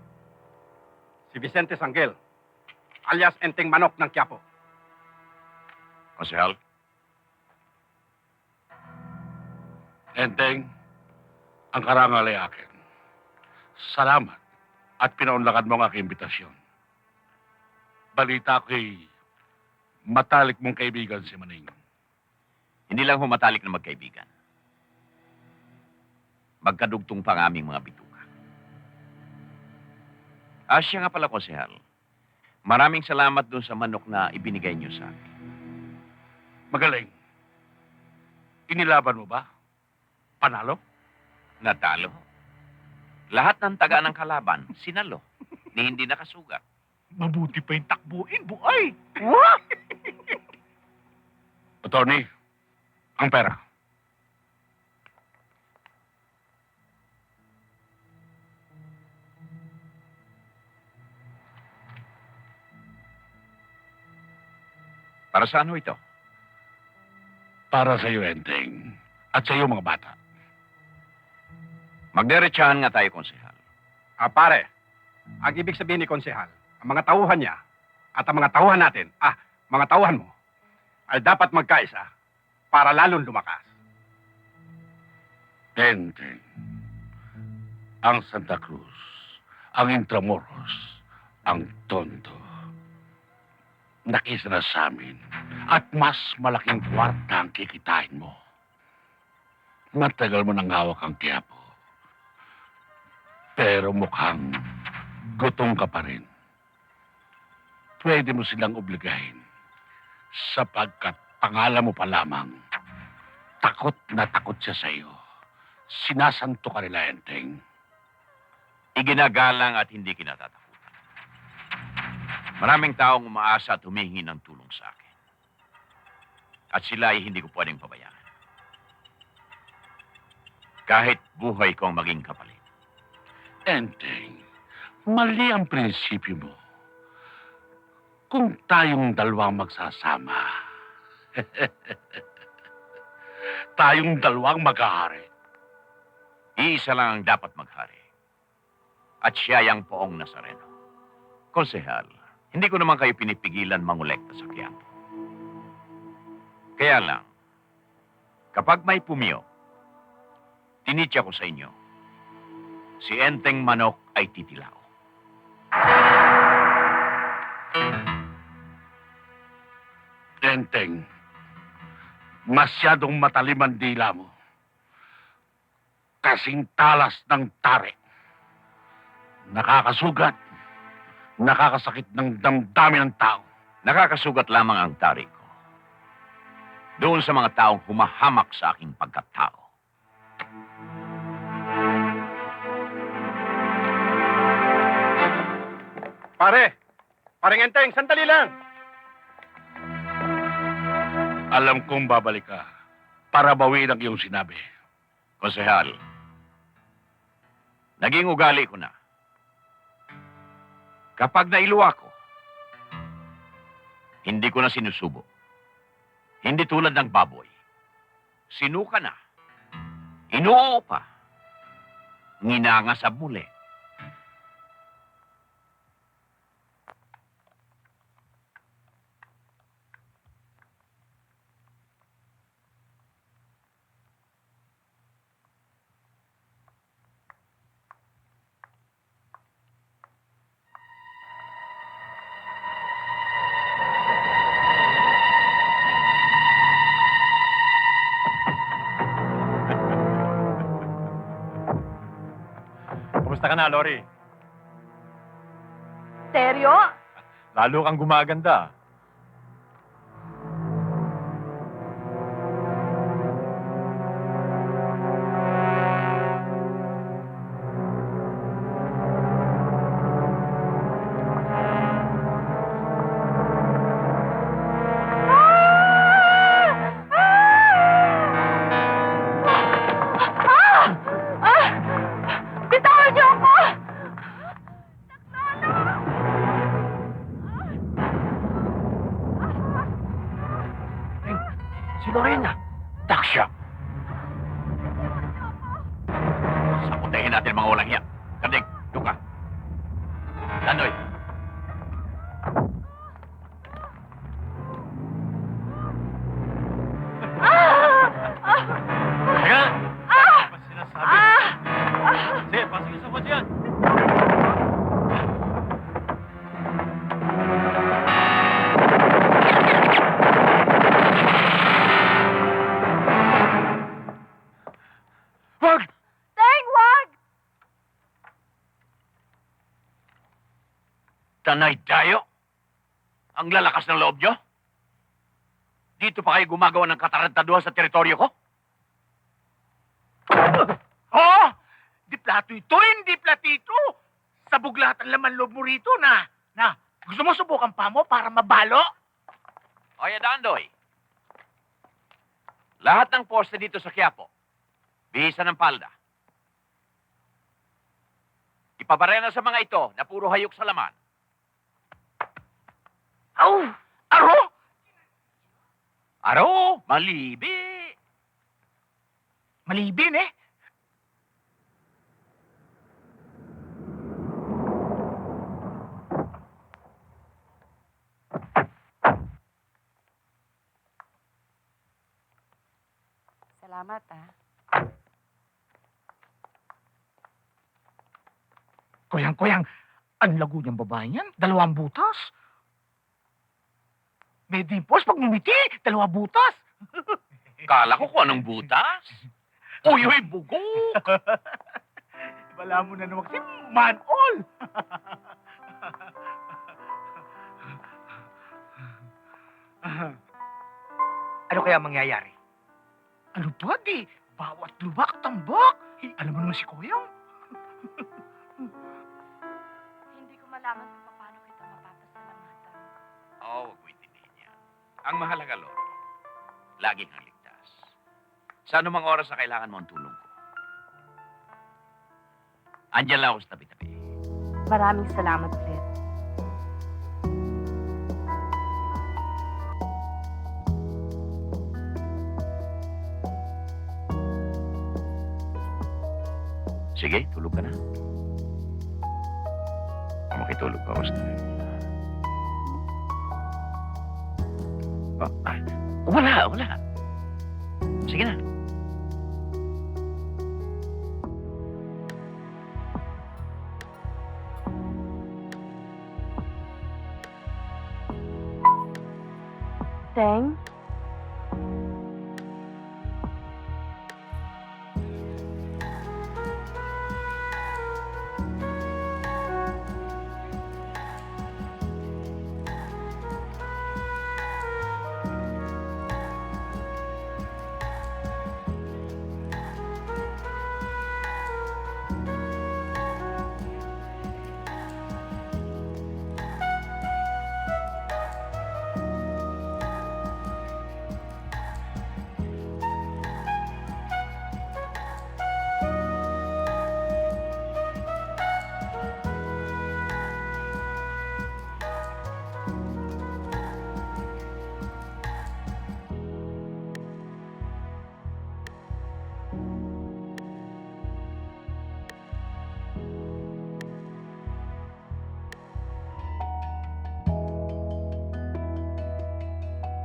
Si Vicente Sanggel, alias Enteng Manok ng Quiapo. Konsehal, Enteng, ang karangal ay akin. Salamat at pinaunlakan mo ang aking imbitasyon. Balita ko'y matalik mong kaibigan si Maning. hindi lang humatalik na magkaibigan. Magkadugtong pa ang aming mga bituka. Siya nga pala, Konsehal. Maraming salamat dun sa manok na ibinigay niyo sa akin. Magaling. Inilaban mo ba? Panalo? Natalo. Lahat ng taga ng kalaban, sinalo. Ni hindi nakasugat. Mabuti pa yung takbuin, buhay! Attorney, ang pera. Para saan ho ito? Para sa iyo, Enteng. At sa iyo, mga bata. Magdiretsahan nga tayo, Konsehal. Pare, ang ibig sabihin ni Konsehal, ang mga tauhan niya at ang mga tauhan natin, mga tauhan mo, ay dapat magkaisa para lalong lumakas. Enteng. Ang Santa Cruz, ang Intramuros, ang Tondo. Nakisa na sa amin at mas malaking kwarta ang kikitain mo. Matagal mo nang hawak ang Quiapo. Pero mukhang gutom ka pa rin. Pwede mo silang obligahin sapagkat pangalan mo pa lamang. Takot na takot siya sa iyo. Sinasanto ka nila, Enteng. Iginagalang at hindi kinatatakutan. Maraming taong umaasa at humihingi ng tulong sa akin. At sila ay hindi ko pwedeng pabayaan. Kahit buhay ko ang maging kapalit. Enteng, mali ang prinsipyo mo. Kung tayong dalawang magsasama, tayong dalawang mag-ahari. Iisa lang ang dapat maghari. At siya ang poong Nazareno. Konsehal, hindi ko naman kayo pinipigilan mangolekta sa Quiapo. Kaya lang, kapag may pumiyo, tinitya ko sa inyo, si Enteng Manok ay titilao. Enteng, masyadong matalim ang dila mo. Kasing talas ng tare. Nakakasugat. Nakakasakit ng damdamin ng tao. Nakakasugat lamang ang tari ko. Doon sa mga taong humahamak sa aking pagkatao. Paring Enteng, sandali lang. Alam kong babalik ka para bawiin ang iyong sinabi. Konsehal, naging ugali ko na. Kapag nailuwa ko, hindi ko na sinusubo. Hindi tulad ng baboy. Sinuka na. Inuoo pa. Nginangasab muli. Kumusta ka na, Lori? Seryo? Lalo kang gumaganda. Bitawan niyo ako! Si Lorena. Daksya. Sapuntahin natin ang mga ulang yan. Karding, doon ka. Landoy. Teka! Ano sinasabi? Sige, pasok sa kotse yan. Wag! Teng, wag! Tanay tayo. Ang lalakas ng loob nyo. Dito pa kayo gumagawa ng katarantaduhan sa teritoryo ko? Oo! Di plato ito, hindi platito. Sabog lahat ang laman loob mo rito na gusto mo subukan pa mo para mabalo? Oye, Dandoy. Lahat ng poste dito sa Quiapo, bihisa ng palda. Ipabarena sa mga ito na puro hayok sa laman. Aw! Aro! Aro, malibi. Malibin eh. Salamat, ah. Kuyang, ang lago niyang babae yan. 2 butas. May dimples pag ngumiti, 2 butas. Kala ko kung anong butas. Uy, bugok. Wala mo na naman kasi man-all. Ano kaya mangyayari? Ano ba di? Bawat lubak, tambak. Alam mo naman si Koyang. Hindi ko malaman kung paano kita mapapasalamatan. Oo, huwag mo intindihin yan. Ang mahalaga, Lori, lagi kang ligtas. Sa anumang oras na kailangan mo ang tulong ko. Andiyan lang ako sa tabi-tabi. Maraming salamat ulit. Sige, tulog ka na. Makitulog ka, basta. Oh, wala. Sige na. Teng?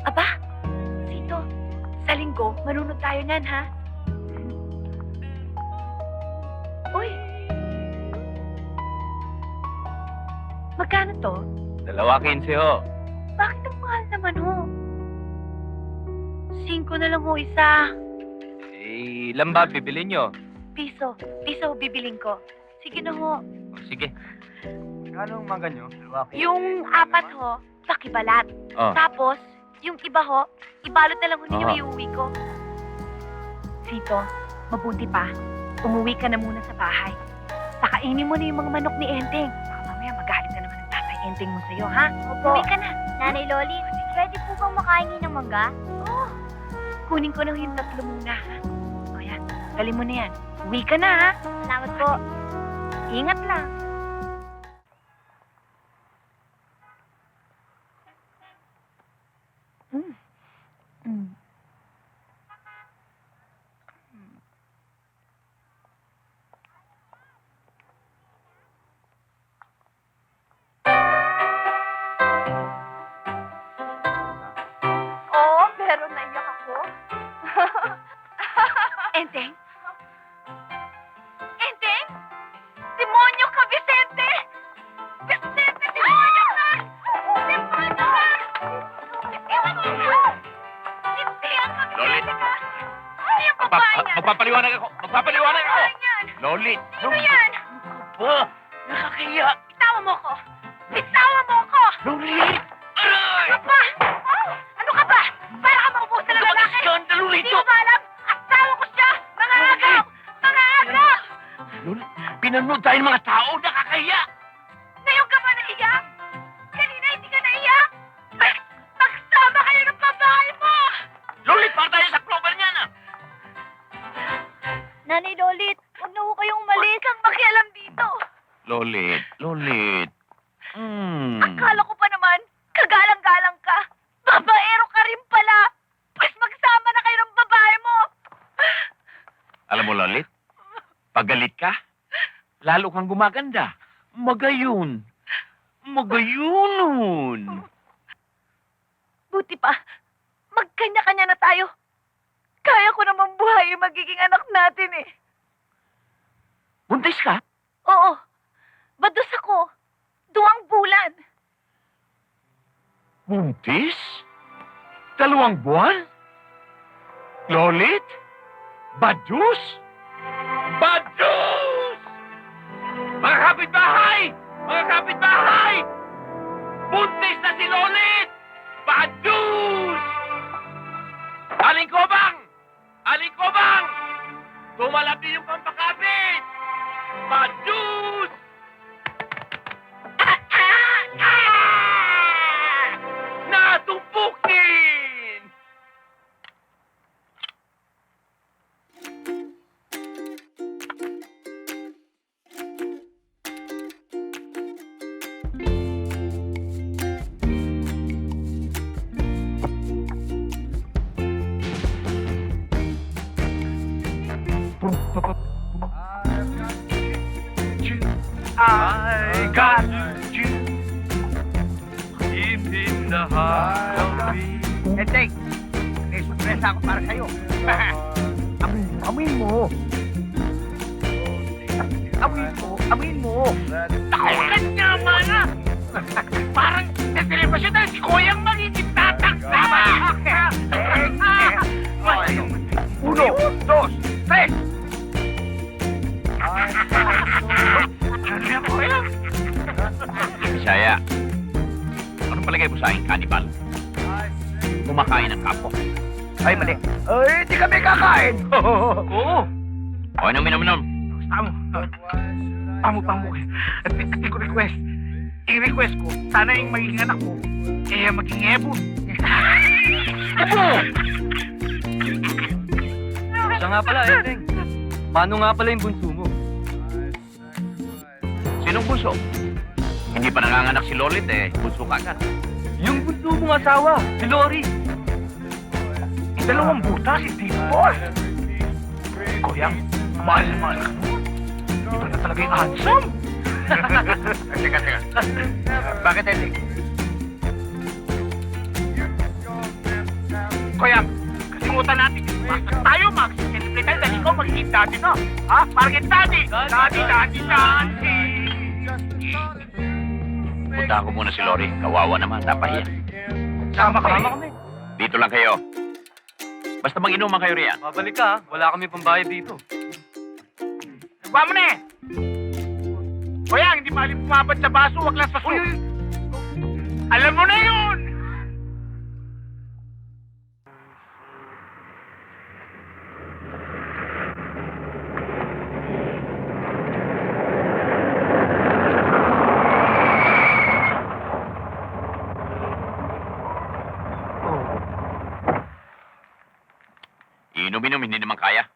Aba, Sito, sa linggo, manunod tayo nan, ha? Uy! Magkano to? 2.15 ho. Bakit ang mahal naman ho? 5 na lang ho isa. Eh, ilan ba bibili nyo? Piso bibiling ko. Sige na ho. O, sige. Anong mangga nyo? Yung 4 ho, pakibalat. Oh. Tapos, yung iba ho, ibalot na lang ho ninyo Oo. iuwi ko. Sito, mabuti pa. Umuwi ka na muna sa bahay. Pakainin mo na yung mga manok ni Enteng. Baka mamaya magalit na naman ang tatay Enteng mo sa'yo, ha? Uwi ka na. Nanay Loli, pwede po bang makain ng mangga? Oo. Kunin ko na yung 3 muna, ha? O yan, galing mo na yan. Uwi ka na, ha? Salamat po. Ingat lang. Mm. Mm. Oo, pero naiyak ako. Enteng? Enteng? Demonyo ka, Vicente! Vicente, demonyo ka! Demonyo ka! Iwan mo ka! Hindi ang ka, Vicente ka! Ano yung babae niyan? Magpapaliwanag ako! Magpapaliwanag ako! Babae niyan? Lolit! Sino yan? Oh, nakakahiya! Bitawan mo ko! Bitawan mo ko! Lolit! Aray! Ano ba? Ano ka ba? Para ka maubusan ng lalaki! Skandalo Hindi ito! mo ba alam? Asawa ko siya! Mga agaw! Mga agaw! Lolit, pinanood tayo ng mga tao! Nakakahiya! Ngayon ka ba naiyak? Kanina hindi ka naiyak? Magsama kayo ng babae mo! Lolit, para tayo sa global niyan ah! Nanay Lolit, huwag na ho kayong Huwag umalis. kang makialam dito! Lolit, Lolit. Akala ko pa naman, kagalang-galang ka. Babaero ka rin pala. Pues magsama na kayo ng babae mo. Alam mo, Lolit, pag galit ka, lalo kang gumaganda. Magayon. Magayunon. Buti pa, magkanya-kanya na tayo. Kaya ko naman buhay yung magiging anak natin eh. Buntis ka? Oo, bados ako. 2 bulan. Buntis? 2 buwan? Lolit? Badus? Badus! Mga kapitbahay! Mga kapitbahay! Buntis na si Lolit! Badus! Aling Kobang! Aling Kobang! Tumalab din yung pampakapit! Badus! Natumpukin! I got you deep in the heart of me. Enteng, may surpresa ako para sa'yo. Amin mo. Amin mo. Takawakan niya, mana. Parang naselebasyon na si Koyang magiging tatang sama. 1, 2, 3. Bisaya, anong palagay mo sa aking kanibal? Kumakain ng kapwa. Ay, mali. Ay, di kami kakain. Oo. O, inom. Tamo. At ko request. I-request ko, sana yung magiging anak mo, maging ebon. Siya nga pala, Enteng. Paano nga pala yung bunso mo? Sinong bunso? Hindi pa nanganganak si Lolit eh. Bunso ka agad. Yung bunso mong asawa, si Lori. 2 butas, hindi mo. Koyang, mahal na mahal ka mo. Ito na talaga yung handsome. Teka. Bakit, Eddie? Kaya, kalimutan natin. Tayo, mag-celebrate tayo dahil ikaw magiging daddy na. Ha? Parang daddy! Daddy, daddy, daddy! Puntahan ko muna si Lori. Kawawa naman, napahiya. Sama kami. Dito lang kayo. Basta mag-inuman kayo riyan. Babalik ka, wala kami pambayad dito. Nagawa mo na eh! Kuya, hindi mali pumabad sa baso, wag lang sa suit. Alam mo na yun! Inom-inom, hindi naman kaya.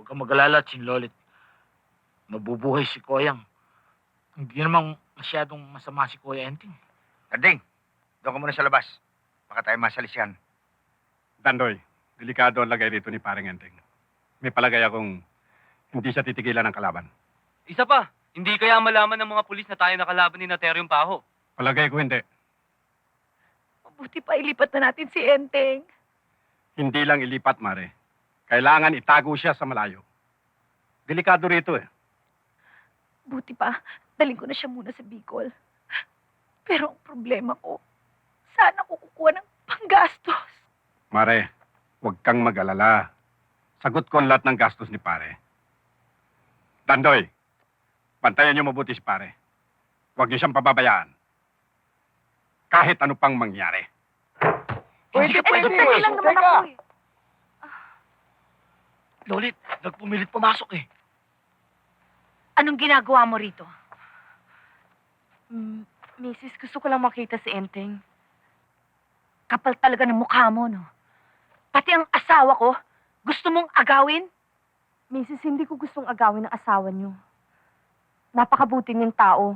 Huwag kang mag-alala, Chinlolit. Mabubuhay si Koyang. Hindi namang masyadong masama si Kuya Enting. Karding, doon ka muna sa labas. Baka tayo masalisihan. Dandoy, delikado ang lagay rito ni Paring Enteng. May palagay akong hindi siya titigilan ng kalaban. Isa pa, hindi kaya malaman ng mga pulis na tayo nakalaban ni Nateryong Paho. Palagay ko hindi. Mabuti pa ilipat na natin si Enteng. Hindi lang ilipat, Mare. Kailangan itago siya sa malayo. Delikado rito eh. Buti pa, daling ko na siya muna sa Bicol. Pero ang problema ko, saan ako kukuha ng panggastos? Mare, huwag kang mag-alala. Sagot ko ang lahat ng gastos ni Pare. Dandoy, bantayan niyo mabuti si Pare. Huwag niyo siyang pababayaan. Kahit ano pang mangyari. Pwede. Lang naman ako eh. Lolit, nagpumilit pumasok eh. Anong ginagawa mo rito? Mrs., gusto ko lang makita si Enteng. Kapal talaga ng mukha mo, no? Pati ang asawa ko, gusto mong agawin? Mrs., hindi ko gustong agawin ng asawa niyo. Napakabuti niyang tao.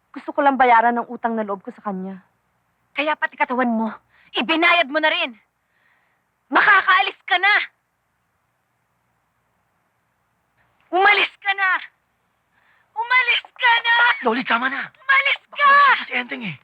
Gusto ko lang bayaran ng utang na loob ko sa kanya. Kaya pati katawan mo, ibinayad mo na rin. Makakaalis ka na! Umalis ka na! Loli, tama na. Umalis ka! Si Enteng eh.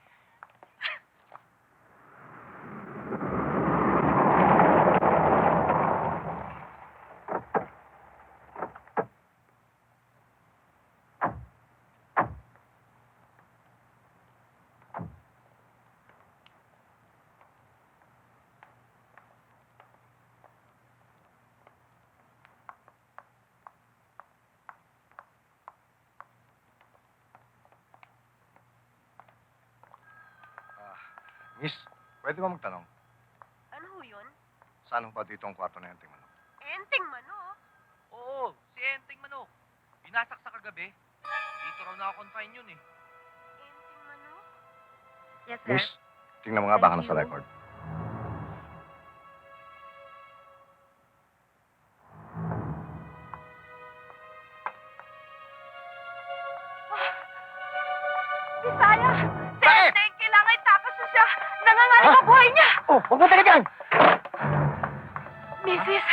Miss, pwede ba magtanong? Ano ho yun? Saan ba dito ang kwarto na Enteng Manok? Enting manok. Oo, si Enteng Manok. Binasak sa kagabi. Dito raw naka-confine yun eh. Enting manok? Yes, Miss, tingnan mo nga baka nasa record. Bisaya! Si Enteng, kailangan itakas na siya. Nangangalit ang buhay niya. Oh, huwag mo talagang! Mrs.,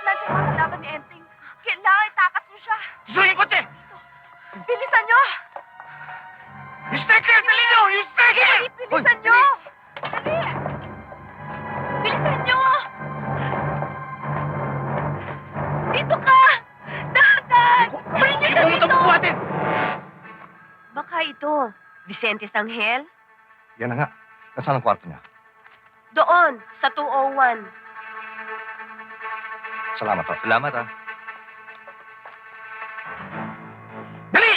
nandiyan ang kalaban ni Enteng. Kailangan itakas niyo siya. Susuyin ko, te! Bilisan niyo! Yung sticker! Dali nyo! Yung sticker! Bilisan niyo! Dali! Bilisan niyo! Dito ka! Dahan! Kunin niyo siya dito! bubuhatin! Baka ito, Vicente Sanghel? Yan na nga. Nasaan ang kwarto niya? Doon, sa 201. Salamat, ho. Salamat ah. Dali!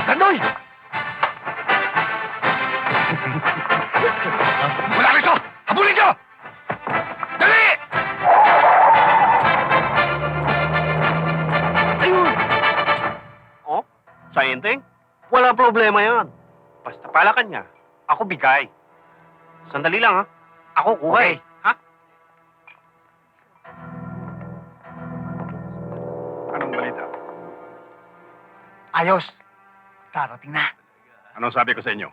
Tandoy! Wala rito! Habulin nyo! Dali! Ayun! Oh, sa Enteng? Walang problema yan. Basta palakan niya. Ako bigay. Sandali lang, ha? Ako kuha eh. Ha? Anong balita? Ayos. Darating na. Anong sabi ko sa inyo?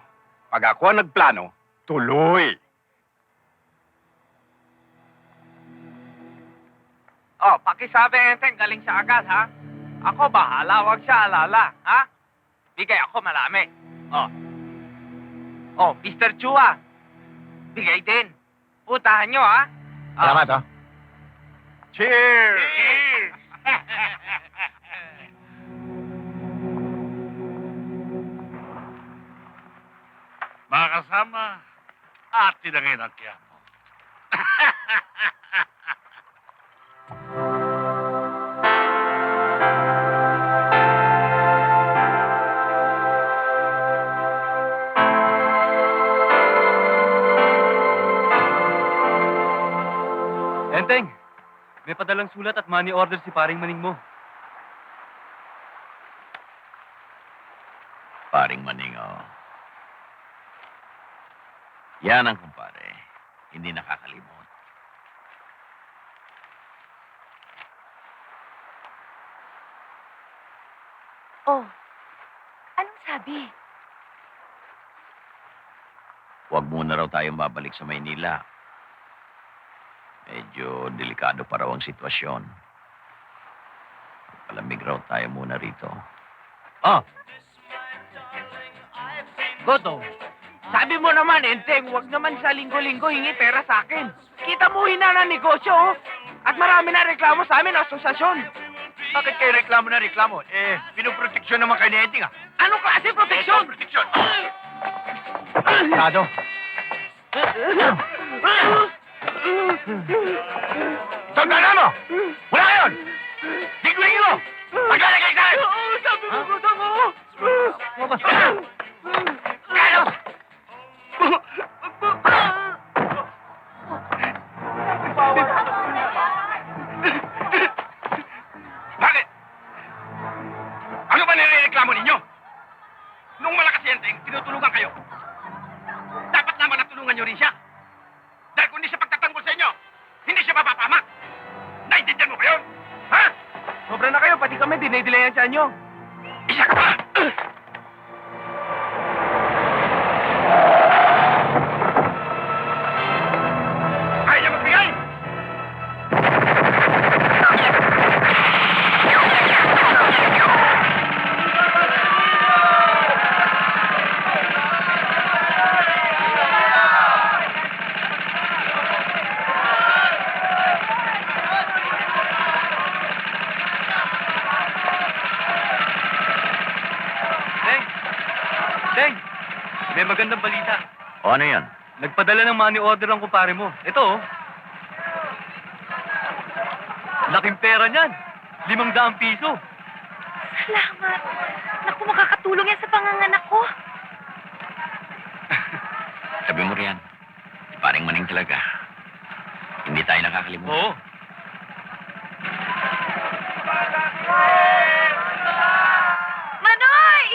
Pag ako ang nagplano, tuloy. Oh, pakisabi, Enteng, galing siya agad, ha? Ako bahala, wag siya alala, ha? Bigay ako marami. Oh. Oh, Mr. Chua. Bigay din. Putahan nyo, ha? Salamat, ho. Cheers! Cheers! Mga kasama, atin ang inakyan mo. Enteng, may padalang sulat at money order si paring maning mo. Paring Maningaw. Yan ang kumpare. Hindi nakakalimot. Oh, anong sabi? Huwag muna raw tayong babalik sa Maynila. Medyo delikado pa raw ang sitwasyon. Palamig raw tayo muna rito. Oh. Goto, sabi mo naman, Enteng, wag naman sa linggo-linggo hingi pera sa akin. Kita mo hina ng negosyo, oh. At marami na reklamo sa amin, asosasyon. Bakit kayo reklamo na reklamo? Pinuproteksyon naman kayo ni Enting, ah. Anong klase proteksyon? Proteksyon! Tado. Sandala mo! Wala kayon! Tigulin mo! Maglalagay sa akin! Sabi mo ko ako! Carlos! Bakit? Ano ba nirereklamo ninyo? Nung malakas yan, tinutulungan kayo. Dapat naman natulungan nyo rin siya. Dahil kung hindi siya pagtatanggol sa inyo, hindi siya mapapamak. Naintindihan mo ba yun? Ha? Sobra na kayo, pati kami, dinay-delayan siya nyo. Isa ka pa! Kaya niya magbigay! Deng, may magandang balita. O ano yan? Nagpadala ng money order ang kumpare mo. Ito, oh. Laking pera niyan. 500 piso. Salamat. Naku, makakatulong yan sa panganganak ko. Sabi mo riyan. Parang maning talaga. Hindi tayo nakakalimutan. Oo. Manoy!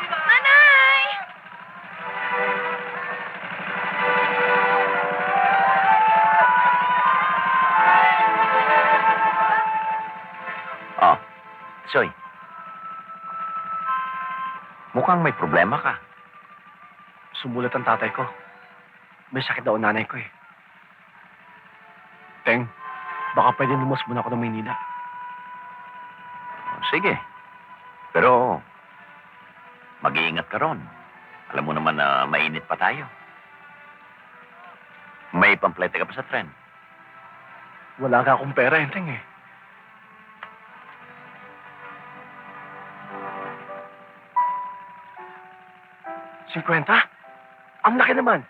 Manoy! Oh, Soy. Mukhang may problema ka. Sumulat ang tatay ko. May sakit daw ang nanay ko eh. Teng, baka pwede lumas muna ako ng Maynila. Sige. Pero, mag-iingat ka ron. Alam mo naman na mainit pa tayo. May pamplete ka pa sa tren. Wala nga akong pera, Enteng eh. $50? Ang laki naman.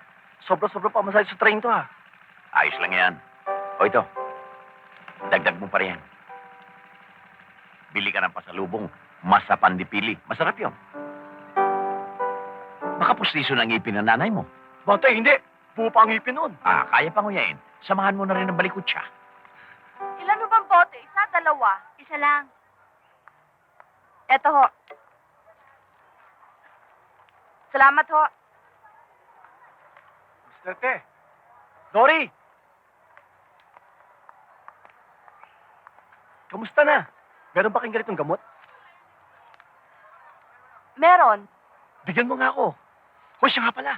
Sobra-sobra pa masaya sa train to ha. Ayos lang yan. O ito, dagdag mo pa rin. Bili ka ng pasalubong. Masapan di pili. Masarap yun. Baka pustiso ng ngipin ng nanay mo. Bante, hindi. Buo pa ang ngipin nun. Ah, kaya pa nguyain. Samahan mo na rin ng balikutsa. Ilan mo bang bote? Isa, dalawa? Isa lang. Eto ho. Salamat ho. Mr. Te. Dory! Kamusta na? Meron ba kayong ganitong gamot? Meron. Bigyan mo nga ako. Hoy, siya nga pala.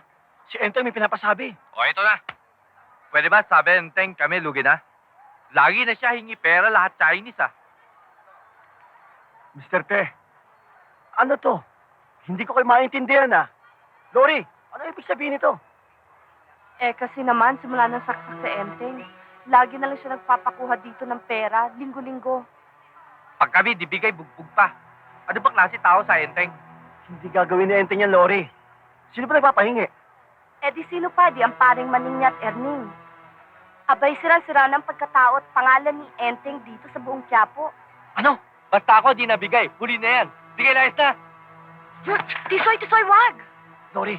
Si Enteng may pinapasabi. O, ito na. Pwede ba sabi, Enteng, kami lugi na? Lagi na siya hingi pera, lahat Chinese, ah. Mr. Te, ano to? Hindi ko kayo maintindihan ah. Dory, ano ibig sabihin nito? Eh, kasi naman, simula ng saksak sa Enteng, lagi na lang siya nagpapakuha dito ng pera, linggo-linggo. Pag kami, di bigay, bugbog pa. Ano ba klase tao sa Enteng? Hindi gagawin ni Enteng yan, Lori. Sino ba nagpapahingi? Eh di sino pa, di ang paring Maning at Erning. Abay sira-sira ng pagkatao at pangalan ni Enteng dito sa buong Quiapo. Ano? Basta ako di nabigay. Huli na yan. Bigay na na. Tisoy, wag! Lori,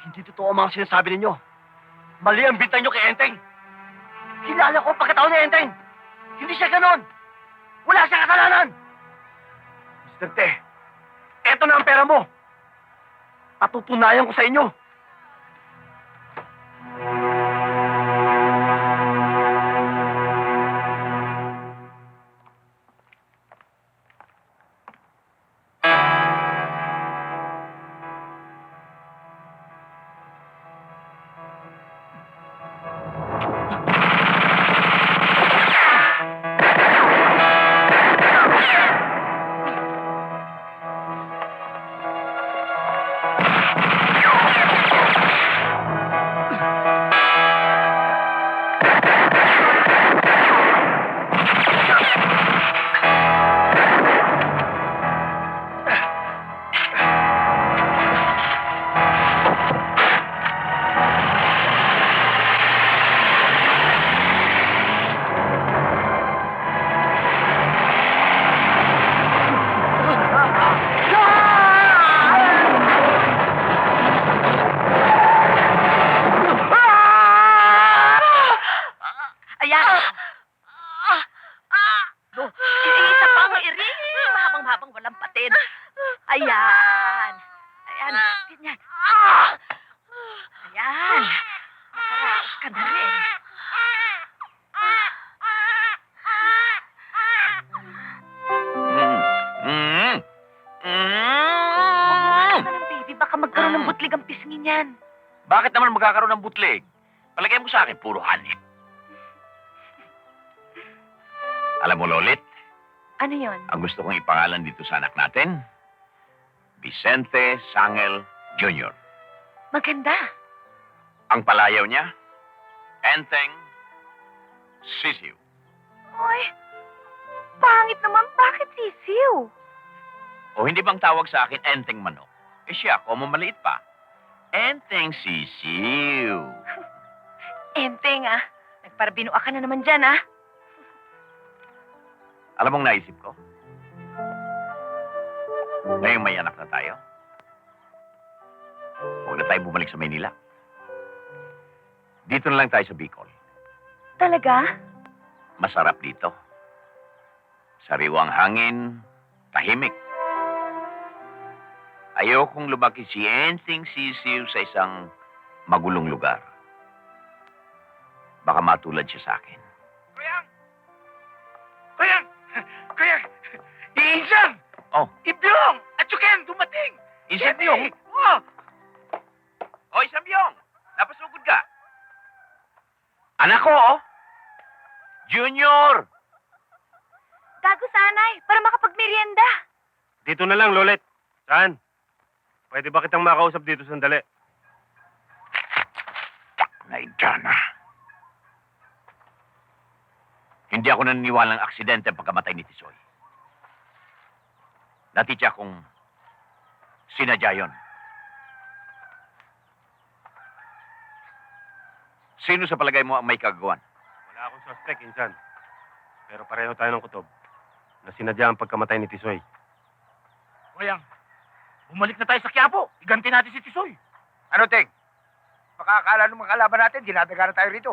hindi totoo ang mga sinasabi ninyo. Mali ang bintang nyo kay Enteng. Kilala ko ang pagkatao ni Enteng. Hindi siya ganon. Wala siyang kasalanan. Mr. Te, eto na ang pera mo. Patutunayan ko sa inyo. Ayan. Ayan. Ganyan. Ayan. Makaraos ka na rin. Ano ka ng baby? Baka magkaroon ng butlig ang pisngin yan. Bakit naman magkakaroon ng butlig? Palagay mo sa akin, puro hanip. Alam mo, Lolit, Ano yon? ang gusto kong ipangalan dito sa anak natin, Vicente Sangel Jr. Maganda. Ang palayaw niya, Enteng Sisiw. Uy, pangit naman. Bakit sisiw? O hindi bang tawag sa akin Enteng Manok? Eh siya, kung maliit pa. Enteng Sisiw. Enteng, ah. Nagparabinua ka na naman dyan, ah. Alam mong naisip ko? Ngayong may anak na tayo, huwag na tayo bumalik sa Maynila. Dito na lang tayo sa Bicol. Talaga? Masarap dito. Sariwang hangin, tahimik. Ayokong lumaki si Enteng Sisiw sa isang magulong lugar. Baka matulad siya sa akin. Kuyang! Kuyang! Kuyang! Iinsan! Oh, Ibyong! At Chuken! Dumating! Isang Byong? Oh! Oh, Isang Byong! Napasugod ka. Anak ko, oh! Junior! Gago sanay, para makapagmerienda. Dito na lang, Lolet. Saan? Pwede ba kitang makausap dito sandali? Naidana. Hindi ako naniniwala ng aksidente ang pagkamatay ni Tisoy. Natitya kong sinadya yun. Sino sa palagay mo ang may kagawan? Wala akong suspect, Insan. Pero pareho tayo ng kutob na sinadya ang pagkamatay ni Tisoy. Kuyang, bumalik na tayo sa Quiapo. Iganti natin si Tisoy. Ano, Teng? Baka akala ng mga kalaban natin, dinadaga na tayo rito.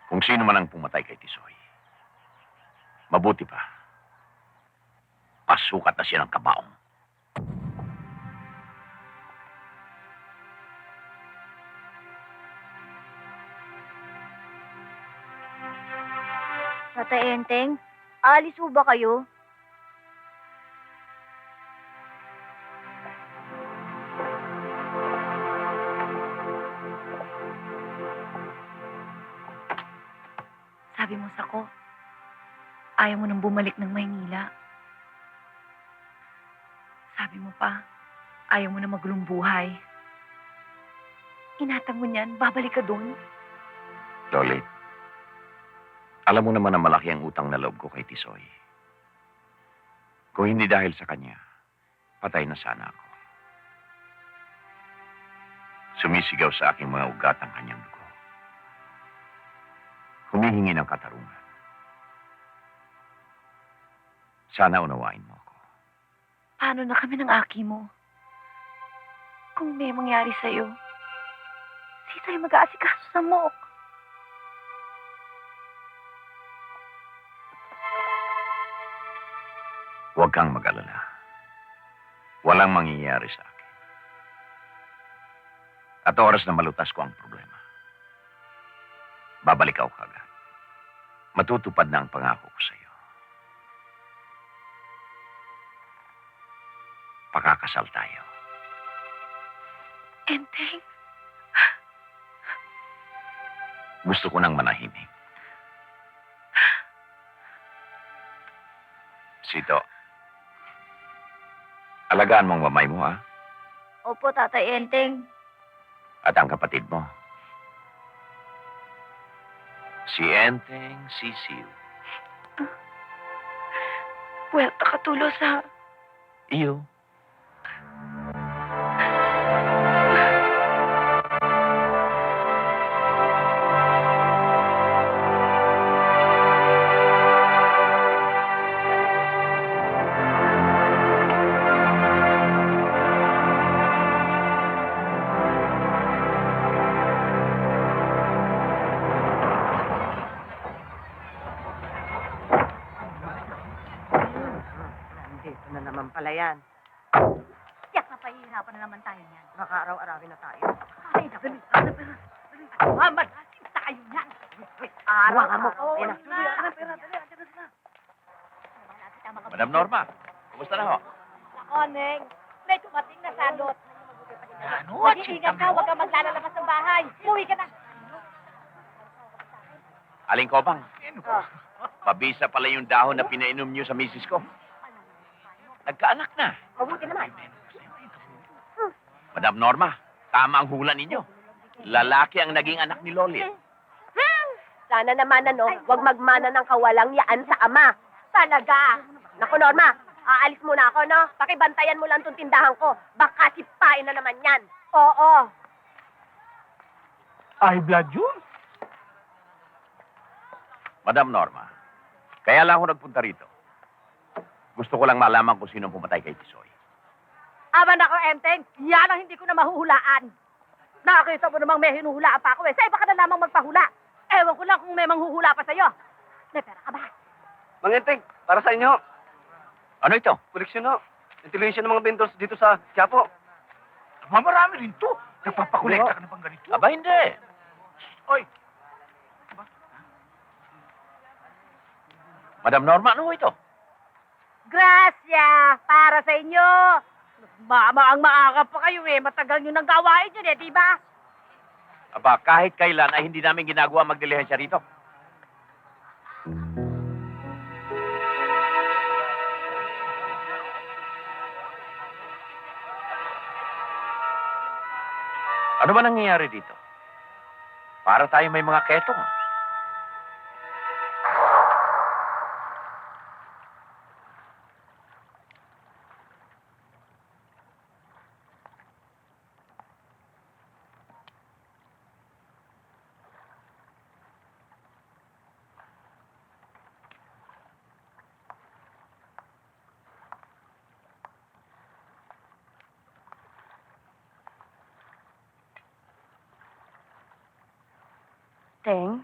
Kung sino man ang pumatay kay Tisoy, mabuti pa. Pasukat na siya ng kabaong. Tatay Enteng, aalis ho ba kayo? Sabi mo sako, ayaw mo nang bumalik ng Maynila. Sabi mo pa, ayaw mo na magulong buhay. Inatang mo niyan, babalik ka doon. Lolit, alam mo naman na malaki ang utang na loob ko kay Tisoy. Kung hindi dahil sa kanya, patay na sana ako. Sumisigaw sa aking mga ugat ang kanyang dugo. Humihingi ng katarungan. Sana unawain mo ako. Paano na kami ng aki mo? Kung may mangyari sa'yo, sino yung mag-aasikaso sa mo? Huwag kang mag-alala. Walang mangyayari sa akin. At oras na malutas ko ang problema, babalik ako kagad. Matutupad na ang pangako ko sa iyo. Pakakasal tayo. Enteng, Gusto ko nang manahimik. Sito, alagaan mong mamay mo, ha? Opo, Tatay Enteng. At ang kapatid mo. Si Enteng Sisiw. puwerta ka tulo sa... Iyo. na naman pala yan. Tiyak na pahihirapan na naman tayo niyan. Nakaaraw-arawin na tayo. Ay, naku. Mama, lasin tayo niyan. Araw mo. Oo, Ayan na. Madam Norma, kumusta na ho? Ako, Neng. May tumating na salot. Ano? Mag-iingat ka, huwag kang maglalabas ng bahay. Uwi ka na. Aling Kopang, pabisa pala yung dahon na pinainom niyo sa misis ko. Nagkaanak na. Mabuti naman. Madam Norma, tama ang hula ninyo. Lalaki ang naging anak ni Lolit. Sana naman, huwag magmana ng kawalang yaan sa ama. Talaga. Naku, Norma, aalis muna ako, no? Pakibantayan mo lang tong tindahan ko. Baka sipain na naman yan. Oo. Ay, blood yun? Madam Norma, kaya lang ako nagpunta rito. Gusto ko lang malaman kung sino pumatay kay Tisoy. Aman ako, Enteng. Yan ang hindi ko na mahuhulaan. Nakakita mo namang may hinuhulaan pa ako eh. Sa iba ka na lamang magpahula. Ewan ko lang kung may manghuhula pa sa'yo. May pera ka ba? Manginting, para sa inyo. Ano ito? Koleksyon no. Intelligent ng mga vendors dito sa Quiapo. Mamarami rin to. Nagpapakolekta ka na bang ganito? Aba, hindi. Oy, Madam Norma, ano ito? Gracia! Para sa inyo! Mama, ang maaga pa kayo eh. Matagal nyo nang gawain yun eh, di ba? Aba, kahit kailan ay hindi namin ginagawa magdilihensya rito. Ano ba nangyayari dito? Para tayo may mga ketong. Teng,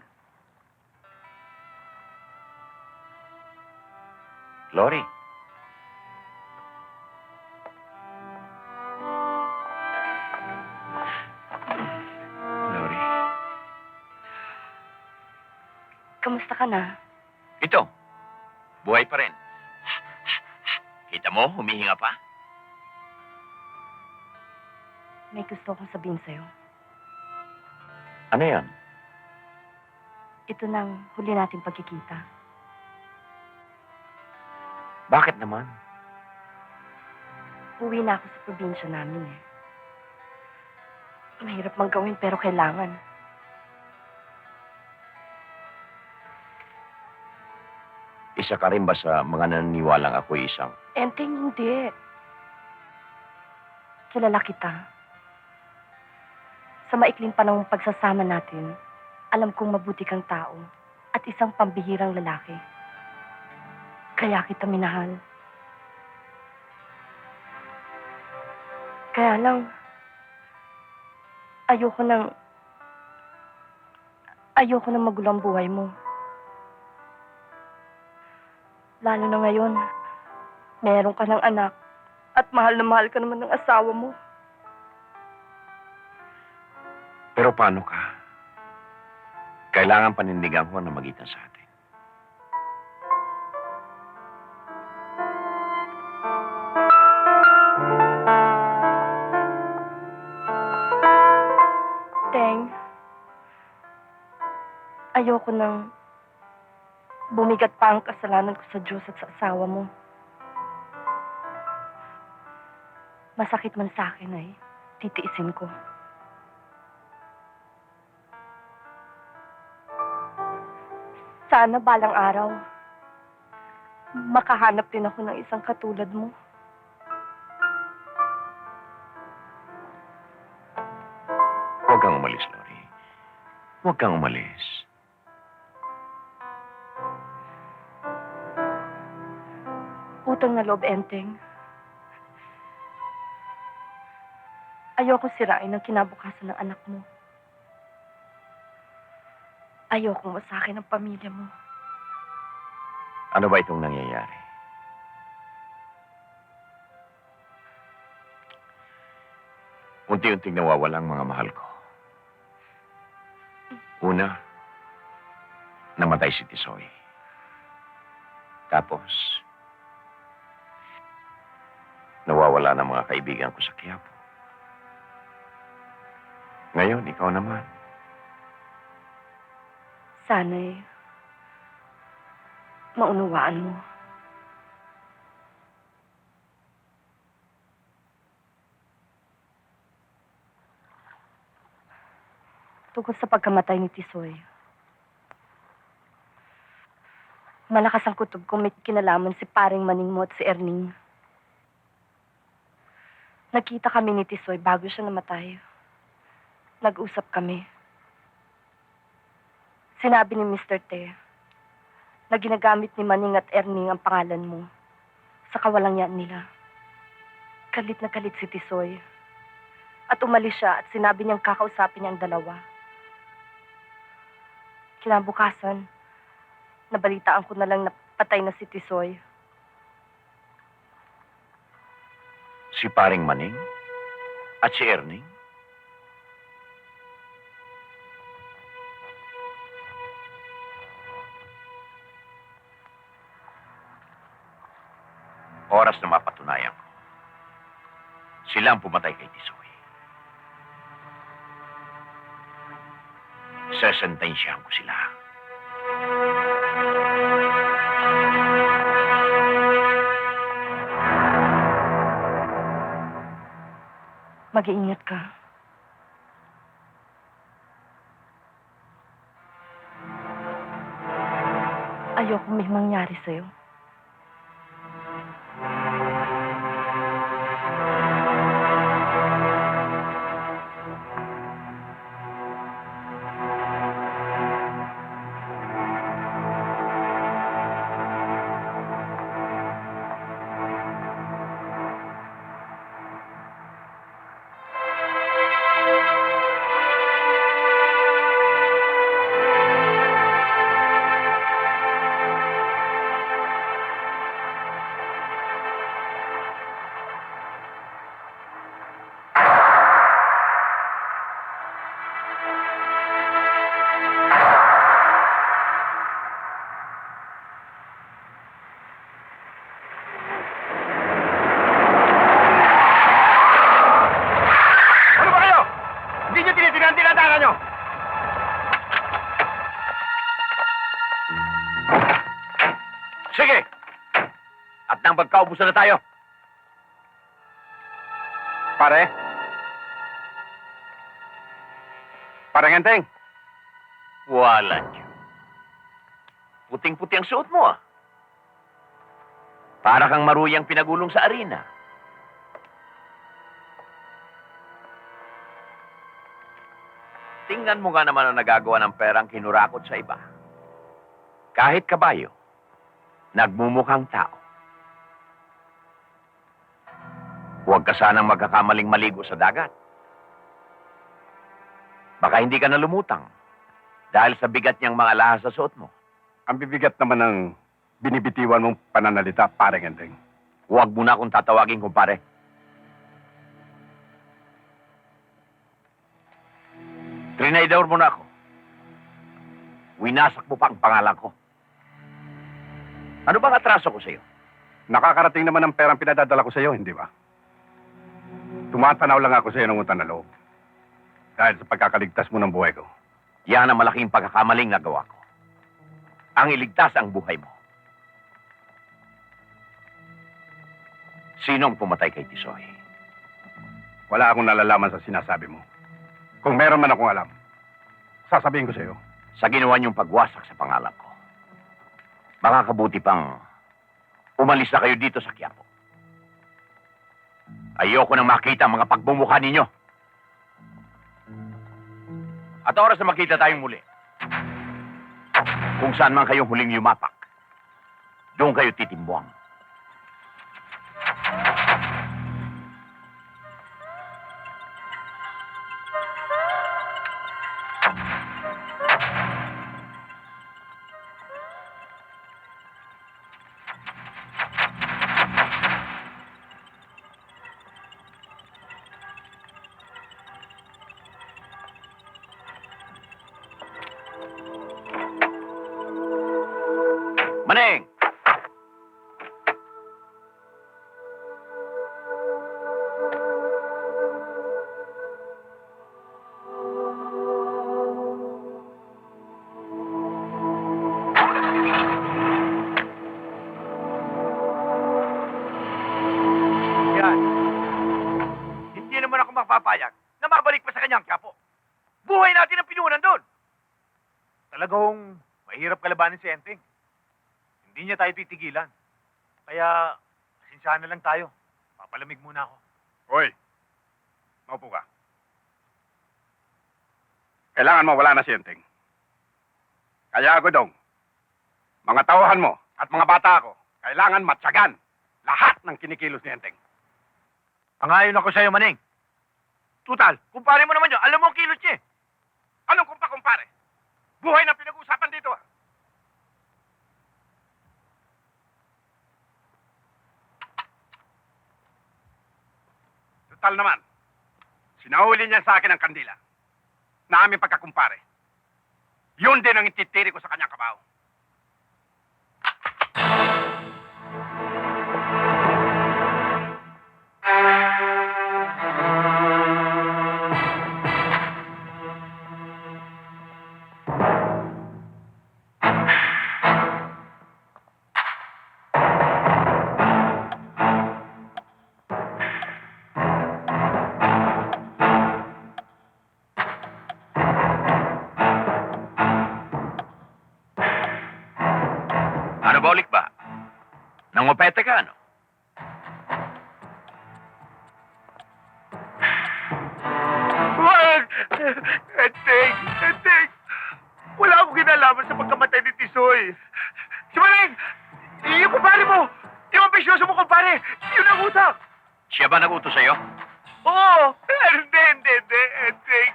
Lori. Lori. kamusta ka na? Ito. Buhay pa rin. Kita mo, humihinga pa. May gusto kong sabihin sa'yo. Ano yan? Ito nang huli nating pagkikita. Bakit naman? Uwi na ako sa probinsya namin eh. Mahirap mang gawin pero kailangan. Isa ka rin ba sa mga naniniwalang ako'y isang... Enteng, hindi. Kilala kita. Sa maikling panahong pagsasama natin, alam kong mabuti kang tao at isang pambihirang lalaki. Kaya kita minahal. Kaya lang, ayoko nang magulo ang buhay mo. Lalo na ngayon, meron ka ng anak at mahal na mahal ka naman ng asawa mo. Pero paano ka? Kailangan panindigan ko na magitan sa atin. Teng, ayoko nang bumigat pa ang kasalanan ko sa Diyos at sa asawa mo. Masakit man sa akin ay titiisin ko. Sana balang araw, makahanap din ako ng isang katulad mo. Huwag kang umalis, Lori. Huwag kang umalis. Utang na loob, Enteng. Ayoko sirain ang kinabukasan ng anak mo. Ayoko masakin ang pamilya mo. Ano ba itong nangyayari? Unti-unting nawawala ang mga mahal ko. Una, namatay si Tisoy. Tapos, nawawala ng mga kaibigan ko sa Quiapo. Ngayon, ikaw naman. Sana'y maunawaan mo. Tungkol sa pagkamatay ni Tisoy. Malakas ang kutob kung may kinalaman si paring Maning mo at si Erning. Nagkita kami ni Tisoy bago siya namatay. Nag-usap kami. Sinabi ni Mr. Te na ginagamit ni Maning at Erning ang pangalan mo sa kawalangyaan nila. Galit na galit si Tisoy. At umalis siya at sinabi niyang kakausapin niya ang dalawa. Kinabukasan, nabalitaan ko na lang na patay na si Tisoy. Si paring Maning at si Erning. Oras na mapatunayan ko. Sila ang pumatay kay Tisoy. Sesentensyahan ko sila. Mag-iingat ka. Ayoko may mangyari sa'yo. Sige! At nang magkaubusan na tayo. Pare? Parang Enteng. Wala niyo. Puting-puti ang suot mo, ah. Para kang maruyang pinagulong sa arena. Tingnan mo nga naman ang nagagawa ng perang kinurakot sa iba. Kahit kabayo, nagmumukhang tao. Huwag ka sanang magkakamaling maligo sa dagat. Baka hindi ka na lumutang dahil sa bigat niyang mga lahas sa suot mo. Ang bibigat naman ng binibitiwan mong pananalita, parang Enteng. Huwag mo na akong tatawagin, kumpare. Trinaydor mo na ako. Winasak mo pa ang pangalan ko. Ano bang atraso ko sa'yo? Nakakarating naman ang perang pinadadala ko sa iyo, hindi ba? Tumatanaw lang ako sa iyo ng utang na loob. Dahil sa pagkakaligtas mo ng buhay ko. Yan ang malaking pagkakamaling nagawa ko. Ang iligtas ang buhay mo. Sino ang pumatay kay Tisoy? Wala akong nalalaman sa sinasabi mo. Kung meron man akong alam, sasabihin ko sa iyo. Sa ginawa niyong pagwasak sa pangalan ko. Makakabuti pang umalis na kayo dito sa Quiapo. Ayoko nang makita ang mga pagbumukha ninyo. At oras na makita tayong muli. Kung saan man kayong huling yumapak, doon kayo titimbuang. Maneng! Yan. Hindi naman ako magpapayag na mabalik pa sa kanyang kapo. Buhay natin ang pinunan doon. Talagang mahirap kalabanin si Enteng. Hindi niya tayo titigilan. Kaya, pasensyahan na lang tayo. Papalamig muna ako. Hoy, maupo ka. Kailangan mo wala na si Enteng. Kaya ako dong, mga tauhan mo at mga bata ko, kailangan matyagan lahat ng kinikilos ni Enteng. Pangayon ako sa'yo, Maneng. Tutal, kumpare mo naman yun. Alam mo ang kilos niya eh. Anong kumpare? Buhay na pinag-uusapan dito. Total naman, sinahuli niya sa akin ang kandila na aming pagkakumpare. Yun din ang ititiri ko sa kanyang kabaho. Ano ba ulit ba? Nangopete ka, ano? Wag! Enteng! Wala akong kinalaman sa pagkamatay ni Tisoy. Si Maneng! Yung kumpare mo! Yung ambisyoso mo kumpare! Yun ang utak! Siya ba nagutos sa'yo? Oo! Hindi, Enteng.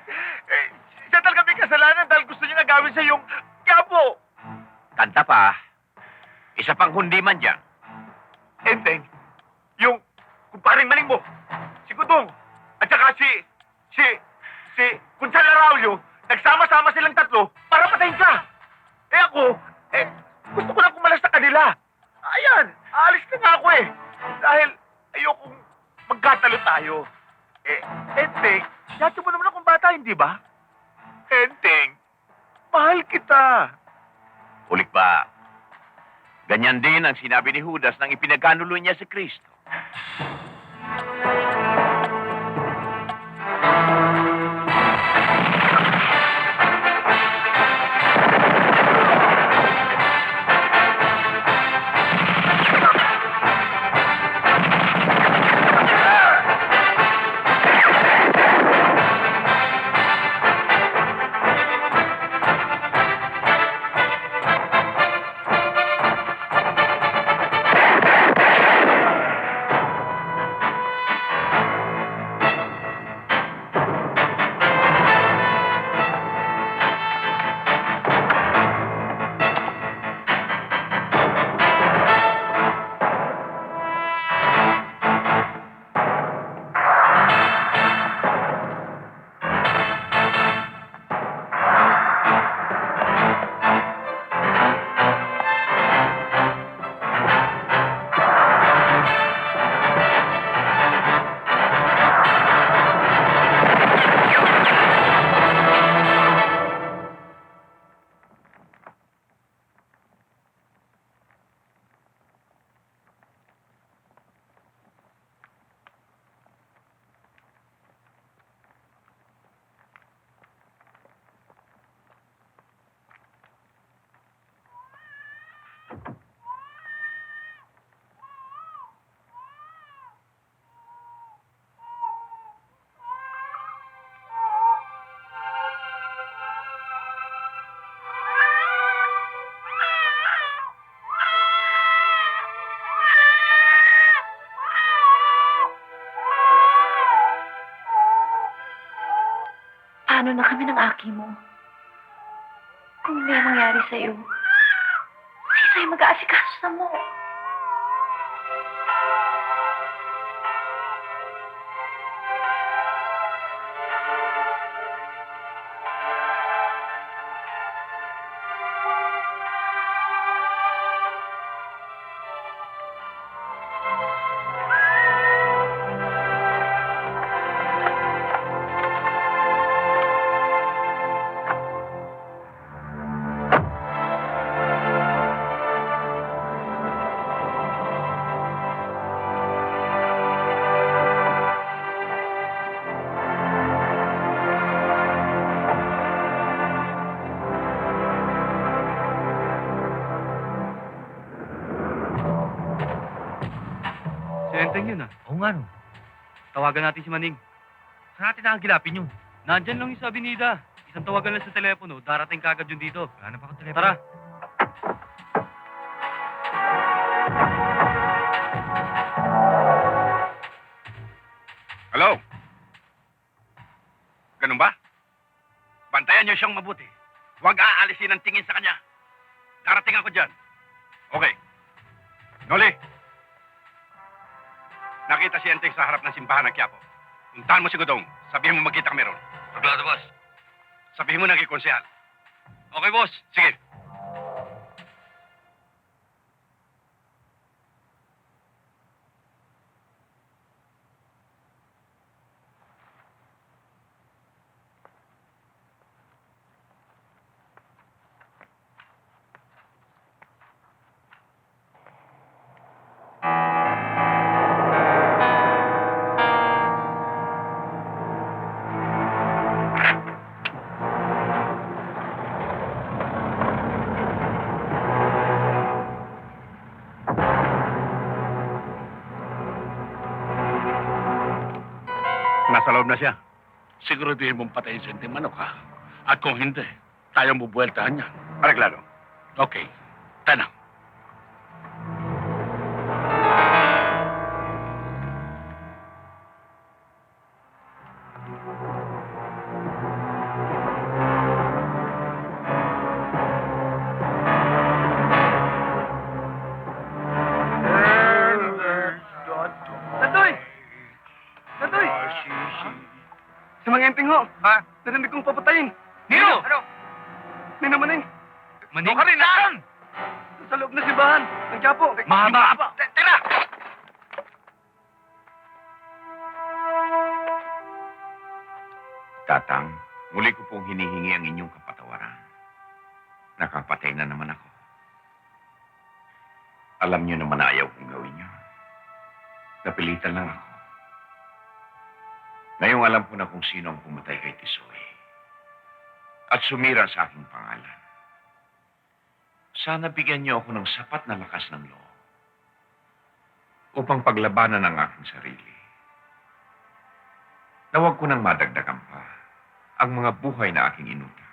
Siya talaga may kasalanan dahil gusto niya nagawin sa yung kapo. Tanda pa, isa pang kundi man dyan. Enteng, yung kumparing Maneng mo, si Gudong, at saka si Kunsala Raulio, nagsama-sama silang tatlo para patayin ka. Ako, gusto ko lang kumalas sa kanila. Ayan, aalis na nga ako eh. Dahil ayokong magkatalo tayo. Enteng, dati mo naman akong bata, hindi ba? Enteng, mahal kita. Ulit ba? Ganyan din ang sinabi ni Judas nang ipinagkanulo niya si Kristo. Paano na kami ng aki mo? Kung may mangyari sa'yo, sino tayo mag-aasikaso sa mo? Enteng yun ah. Oo nga, no. Tawagan natin si Maning. Saan natin nakagilapin yun? Nandyan lang yung sa Avenida. Isang tawagan lang sa telepono, darating kagad yun dito. Wala na pa akong telepono. Tara. Hello? Ganun ba? Bantayan niyo siyang mabuti. Huwag aalisin ang tingin sa kanya. Darating ako dyan. Okay. Noli. Nakita si Enteng sa harap ng simbahan ng Quiapo. Puntahan mo si Godong. Sabihin mo magkita kami ron. Sablado, boss. Sabihin mo na kay Konsehal. Okay, boss. Sige. Nasa loob na siya. Siguraduhin mong patayin si Enteng Manok, ha? At kung hindi, tayo bubueltahan niya. Areglado. Okay. Tanang. Tantoy! Tantoy! Si Mang Enteng ho. Ha? Narinig kong papatayin. Nino! Ano? Ni naman eh. Maning? Doon ka rin, saan? Sa loob na simbahan. Ang Quiapo. Mahaba. Tira! Tatang, muli ko pong hinihingi ang inyong kapatawaran. Nakapatay na naman ako. Alam niyo naman na ayaw kong gawin yun. Napilitan lang ako. Ngayong alam ko na kung sino ang pumatay kay Tisoy. At sumira sa aking pangalan. Sana bigyan niyo ako ng sapat na lakas ng loob upang paglabanan ang aking sarili. Na huwag ko nang madagdagan pa ang mga buhay na aking inutang.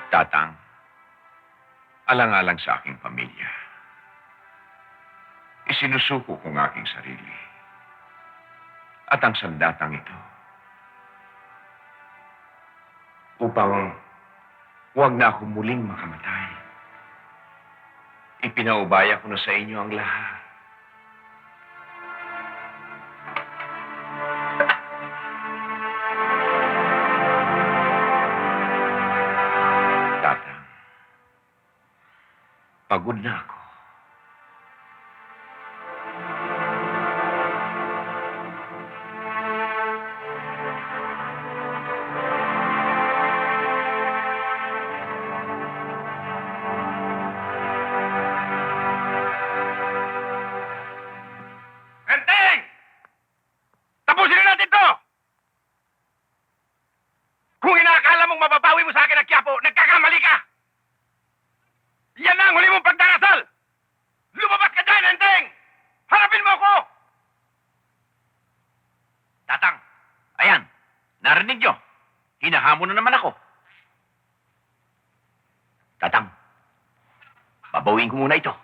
Tatang, alang-alang sa aking pamilya. Isinusuko kong aking sarili. At ang sandatang ito, upang huwag na ako muling makamatay. Ipinaubaya ko na sa inyo ang lahat. Tatang, pagod na ako. Enteng! Tapusin na natin to! Kung inaakala mong mababawi mo sa akin ang Quiapo, nagkakamali ka! Yan na ang huli mong pagdarasal! Lumabas ka dyan, Enteng! Harapin mo ako! Tatang, ayan, narinig nyo. Hinahamon na naman ako. Tatang, babawin ko muna ito.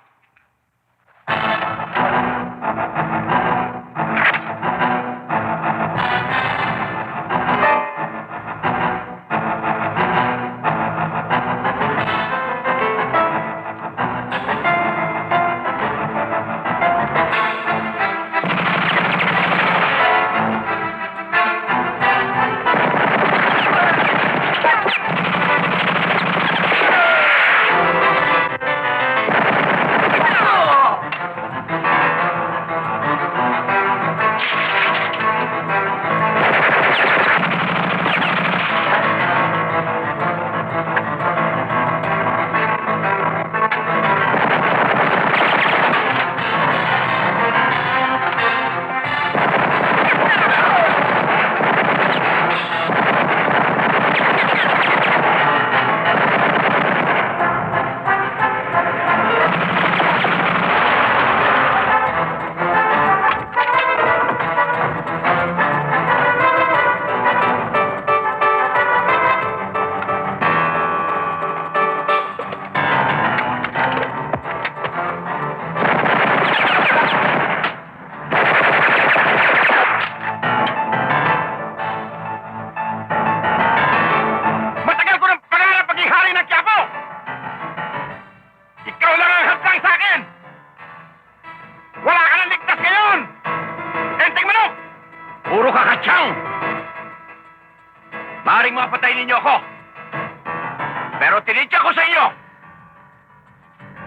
Pero tinitya ko sa inyo,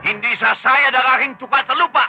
hindi sasayad ang aking tuka sa lupa.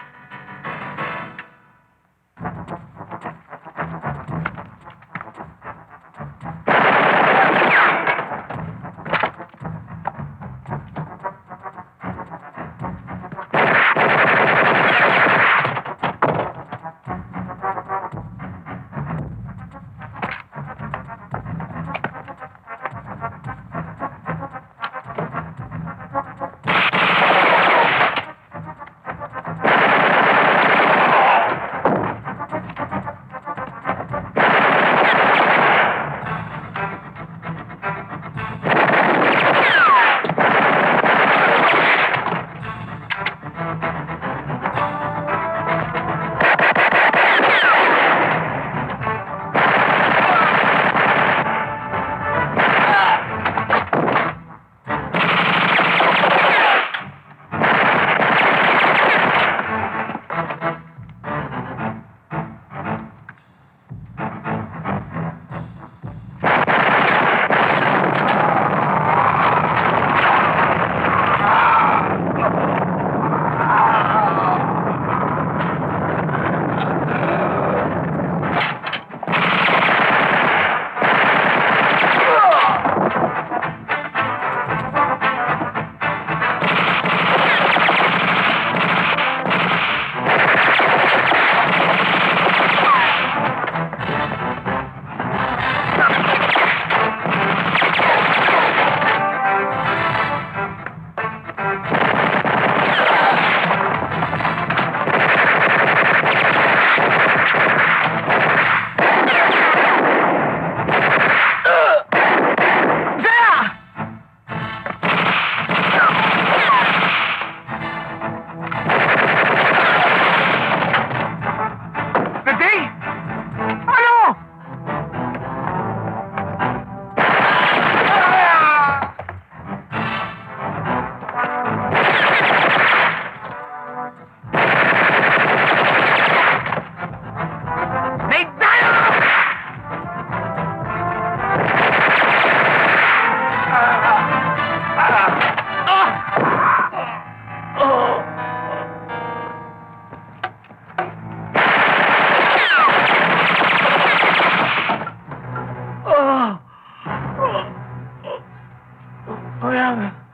Kaya nga.